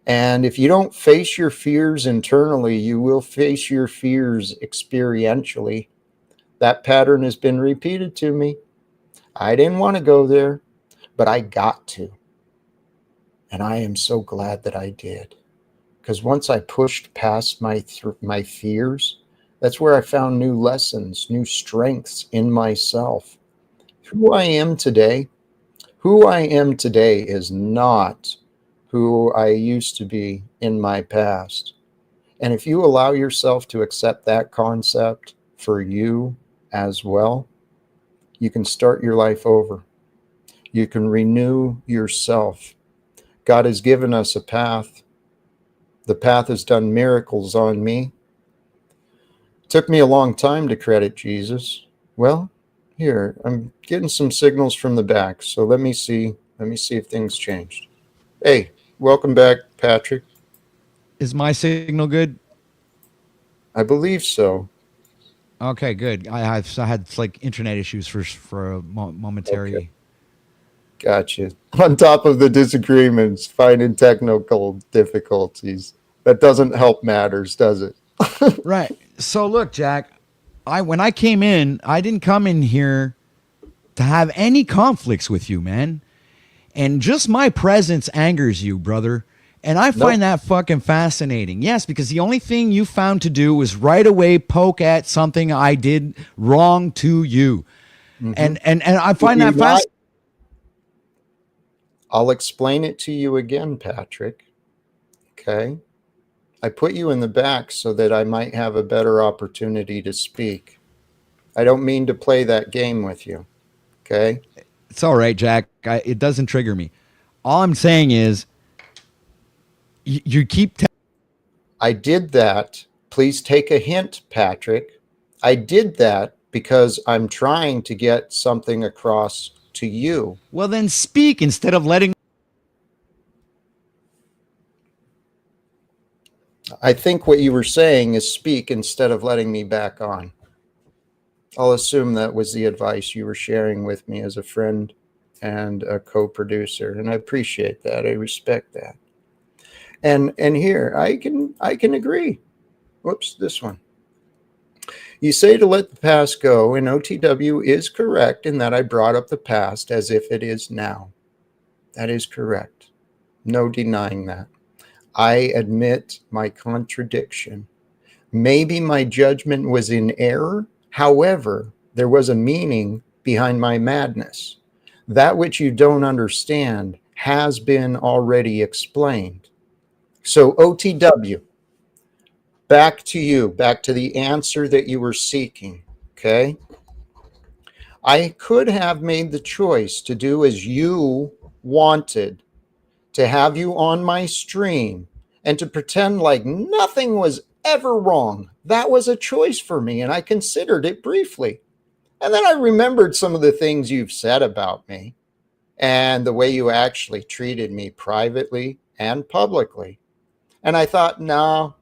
And if you don't face your fears internally, you will face your fears experientially. That pattern has been repeated to me. I didn't want to go there, but I got to. And I am so glad that I did. Because once I pushed past my fears, that's where I found new lessons, new strengths in myself. Who I am today is not who I used to be in my past. And if you allow yourself to accept that concept for you as well, you can start your life over. You can renew yourself. God has given us a path. The path has done miracles on me. It took me a long time to credit Jesus. Well, here, I'm getting some signals from the back, so let me see if things changed. Hey, welcome back, Patrick. Is my signal good? I believe so. Okay, good. I had like internet issues for a momentary. Okay. Gotcha. On top of the disagreements, finding technical difficulties. That doesn't help matters, does it? Right. So look, Jack, when I came in, I didn't come in here to have any conflicts with you, man. And just my presence angers you, brother. And I find that fucking fascinating. Yes, because the only thing you found to do was right away poke at something I did wrong to you. Mm-hmm. And I find that fascinating. I'll explain it to you again, Patrick. Okay? I put you in the back so that I might have a better opportunity to speak. I don't mean to play that game with you. Okay? It's all right, Jack. It doesn't trigger me. All I'm saying is you keep I did that. Please take a hint, Patrick. I did that because I'm trying to get something across to you. Well, then speak instead of letting. I think what you were saying is speak instead of letting me back on. I'll assume that was the advice you were sharing with me as a friend and a co-producer, and I appreciate that. I respect that. And here I can agree. Whoops, this one. You say to let the past go, and OTW is correct in that I brought up the past as if it is now. That is correct. No denying that. I admit my contradiction. Maybe my judgment was in error. However, there was a meaning behind my madness. That which you don't understand has been already explained. So OTW, back to you, back to the answer that you were seeking, okay? I could have made the choice to do as you wanted, to have you on my stream and to pretend like nothing was ever wrong. That was a choice for me, and I considered it briefly. And then I remembered some of the things you've said about me and the way you actually treated me privately and publicly. And I thought, no,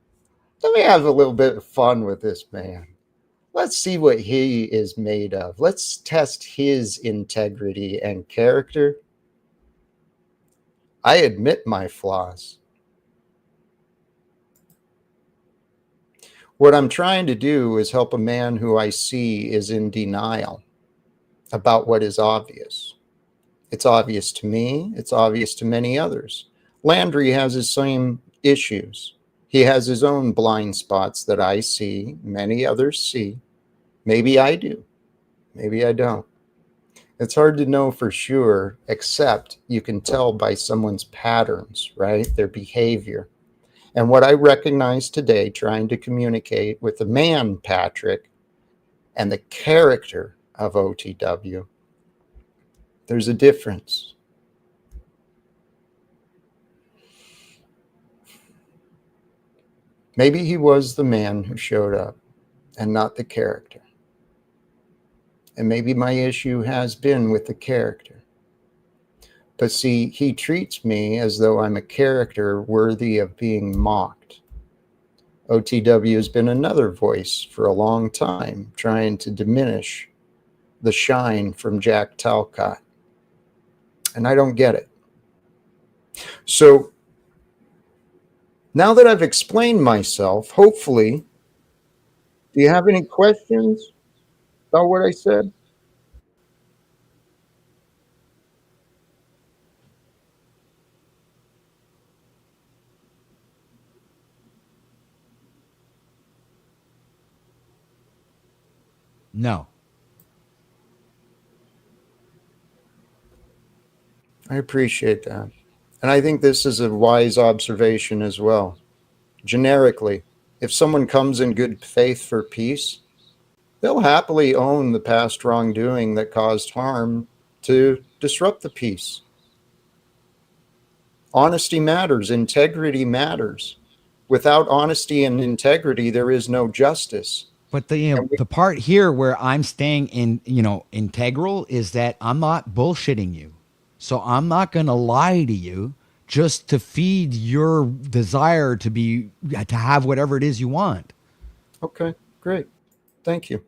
let me have a little bit of fun with this man. Let's see what he is made of. Let's test his integrity and character. I admit my flaws. What I'm trying to do is help a man who I see is in denial about what is obvious. It's obvious to me. It's obvious to many others. Landry has his same issues. He has his own blind spots that I see, many others see. Maybe I do. Maybe I don't. It's hard to know for sure, except you can tell by someone's patterns, right? Their behavior. And what I recognize today, trying to communicate with the man, Patrick, and the character of OTW, there's a difference. Maybe he was the man who showed up and not the character. And maybe my issue has been with the character. But see, he treats me as though I'm a character worthy of being mocked. OTW has been another voice for a long time, trying to diminish the shine from Jack Talcott. And I don't get it. So now that I've explained myself, hopefully, do you have any questions about what I said? No. I appreciate that. And I think this is a wise observation as well. Generically, if someone comes in good faith for peace, they'll happily own the past wrongdoing that caused harm to disrupt the peace. Honesty matters, integrity matters. Without honesty and integrity, there is no justice. But the part here where I'm staying integral is that I'm not bullshitting you. So I'm not going to lie to you just to feed your desire to have whatever it is you want. Okay, great. Thank you.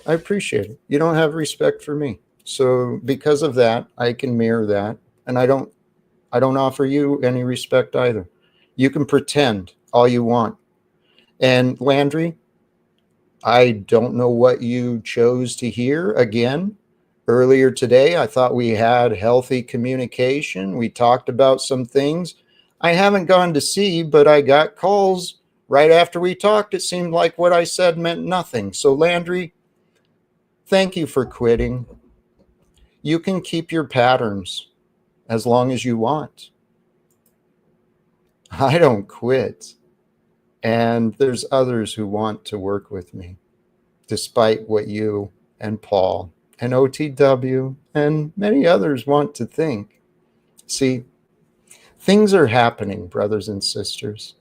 I appreciate it. You don't have respect for me. So because of that, I can mirror that. And I don't offer you any respect either. You can pretend all you want. And Landry, I don't know what you chose to hear again. Earlier today, I thought we had healthy communication. We talked about some things. I haven't gone to see, but I got calls right after we talked. It seemed like what I said meant nothing. So Landry, thank you for quitting. You can keep your patterns as long as you want. I don't quit. And there's others who want to work with me, despite what you and Paul and OTW and many others want to think. See, things are happening, brothers and sisters.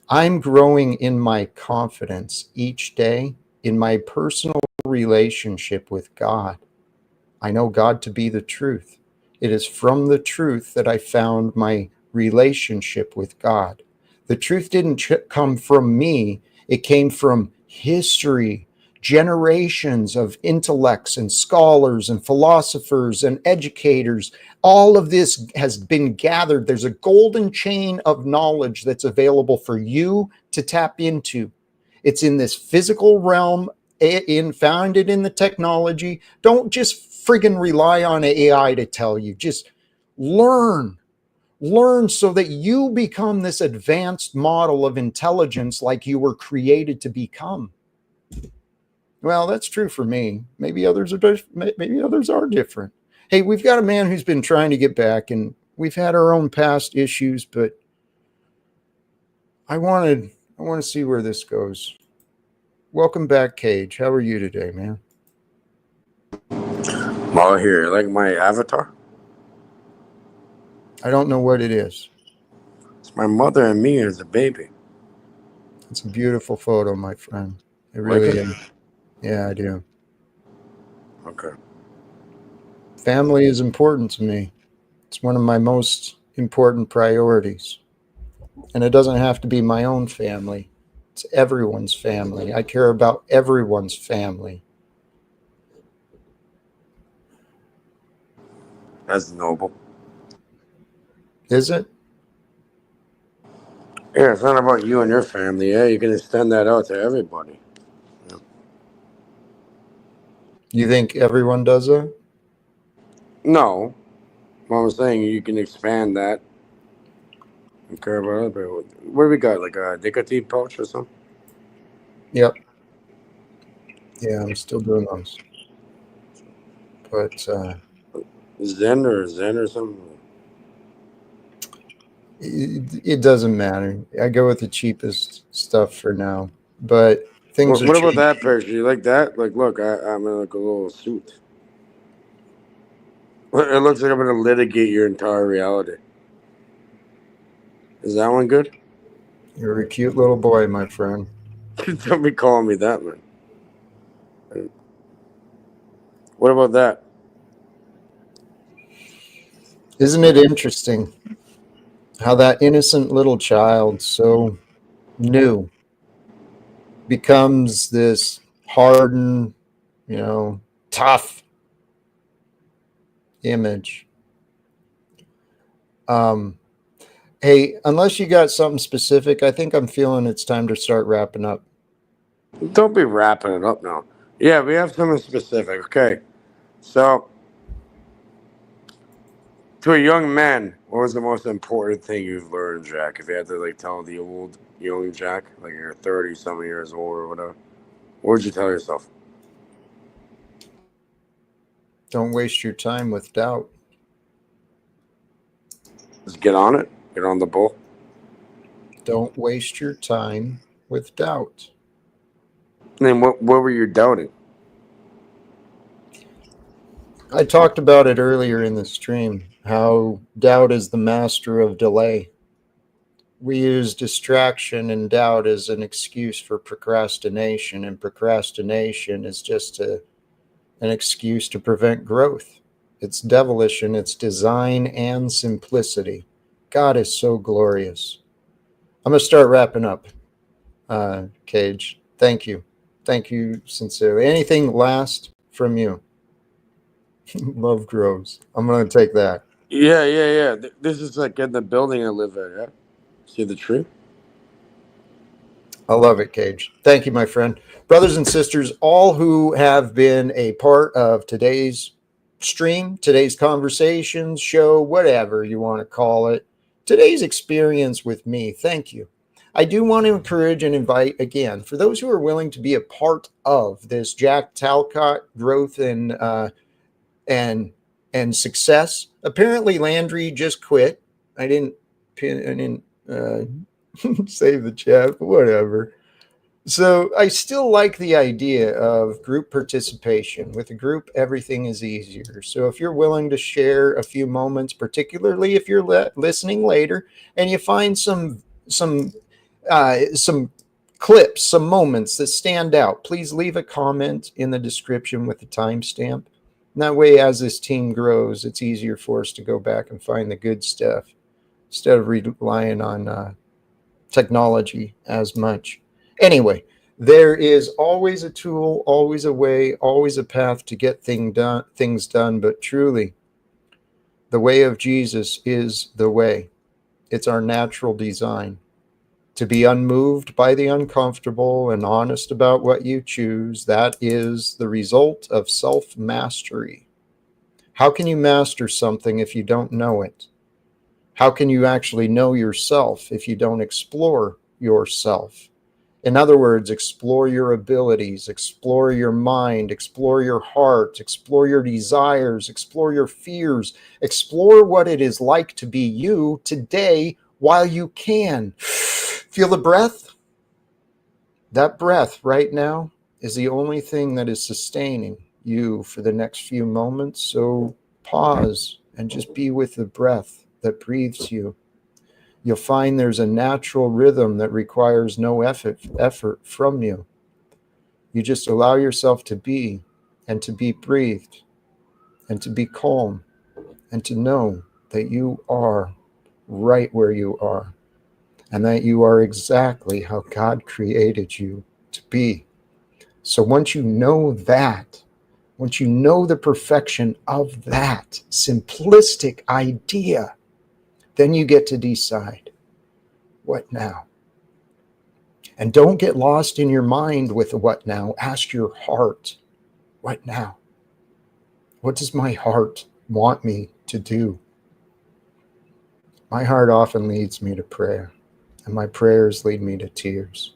I'm growing in my confidence each day in my personal relationship with God. I know God to be the truth. It is from the truth that I found my relationship with God. The truth didn't come from me. It came from history, generations of intellects and scholars and philosophers and educators. All of this has been gathered. There's a golden chain of knowledge that's available for you to tap into. It's in this physical realm, founded in the technology. Don't just friggin' rely on AI to tell you. Just learn so that you become this advanced model of intelligence like you were created to become. Well, that's true for me. Maybe others are different. Hey, we've got a man who's been trying to get back, and we've had our own past issues, but I want to see where this goes. Welcome back, Cage. How are you today, man? All here, like my avatar. I don't know what it is. It's my mother and me as a baby. It's a beautiful photo, my friend. It Like really it? is. Yeah, I do. Okay. Family is important to me. It's one of my most important priorities. And it doesn't have to be my own family. It's everyone's family. I care about everyone's family. That's noble. Is it? Yeah, it's not about you and your family. Yeah, you can extend that out to everybody. You think everyone does that? No, what I'm saying, you can expand that and care about other people. What do we got? Like a nicotine pouch or something? Yep. Yeah, I'm still doing those. But Zen or something? it doesn't matter. I go with the cheapest stuff for now. But things are What about changing. that picture? You like that? Like, look, I'm in like a little suit. It looks like I'm going to litigate your entire reality. Is that one good? You're a cute little boy, my friend. Don't be calling me that, man. What about that? Isn't it interesting how that innocent little child, so new, becomes this hardened, tough image? Hey, unless you got something specific, I think I'm feeling it's time to start wrapping up. Don't be wrapping it up now. Yeah, we have something specific. Okay. So, to a young man, what was the most important thing you've learned, Jack? If you had to like tell the old young Jack, like you're 30 some years old or whatever, what would you tell yourself? Don't waste your time with doubt. Just get on it. Get on the bull. Don't waste your time with doubt. And then what were you doubting? I talked about it earlier in the stream, how doubt is the master of delay. We use distraction and doubt as an excuse for procrastination, and procrastination is just an excuse to prevent growth. It's devilish in its design and simplicity. God is so glorious. I'm going to start wrapping up, Cage. Thank you. Thank you sincerely. Anything last from you? Love grows. I'm going to take that. Yeah. This is like in the building I live at, yeah? See the tree? I love it, Cage. Thank you, my friend. Brothers and sisters, all who have been a part of today's stream, today's conversations, show, whatever you want to call it, today's experience with me, thank you. I do want to encourage and invite again, for those who are willing to be a part of this Jack Talcott growth and success. Apparently, Landry just quit. I didn't save the chat, but whatever. So I still like the idea of group participation. With a group, everything is easier. So if you're willing to share a few moments, particularly if you're listening later, and you find some clips, some moments that stand out, please leave a comment in the description with the timestamp. And that way, as this team grows, it's easier for us to go back and find the good stuff instead of relying on technology as much. Anyway, there is always a tool, always a way, always a path to get things done. But truly, the way of Jesus is the way. It's our natural design. To be unmoved by the uncomfortable and honest about what you choose, that is the result of self-mastery. How can you master something if you don't know it? How can you actually know yourself if you don't explore yourself? In other words, explore your abilities, explore your mind, explore your heart, explore your desires, explore your fears, explore what it is like to be you today while you can. Feel the breath? That breath right now is the only thing that is sustaining you for the next few moments. So pause and just be with the breath that breathes you. You'll find there's a natural rhythm that requires no effort from you. You just allow yourself to be, and to be breathed, and to be calm, and to know that you are right where you are, and that you are exactly how God created you to be. So once you know that, once you know the perfection of that simplistic idea, then you get to decide, what now? And don't get lost in your mind with the what now. Ask your heart, what now? What does my heart want me to do? My heart often leads me to prayer, and my prayers lead me to tears.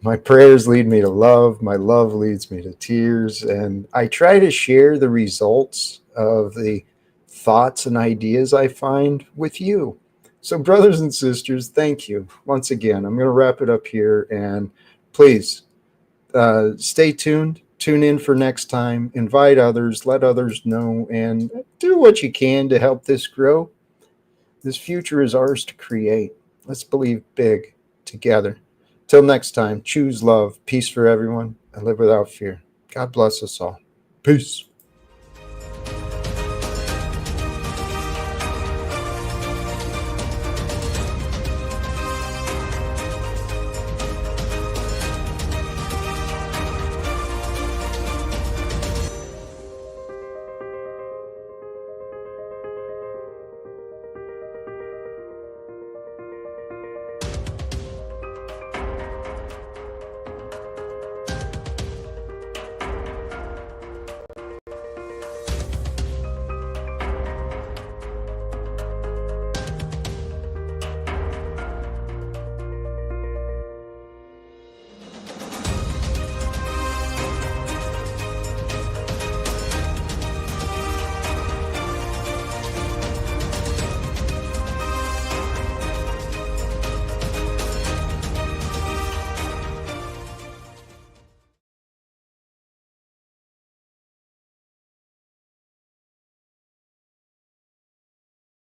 My prayers lead me to love. My love leads me to tears. And I try to share the results of the thoughts and ideas I find with you. So, brothers and sisters, thank you once again. I'm going to wrap it up here. And please stay tuned. Tune in for next time. Invite others. Let others know. And do what you can to help this grow. This future is ours to create. Let's believe big together. Till next time, choose love, peace for everyone, and live without fear. God bless us all. Peace.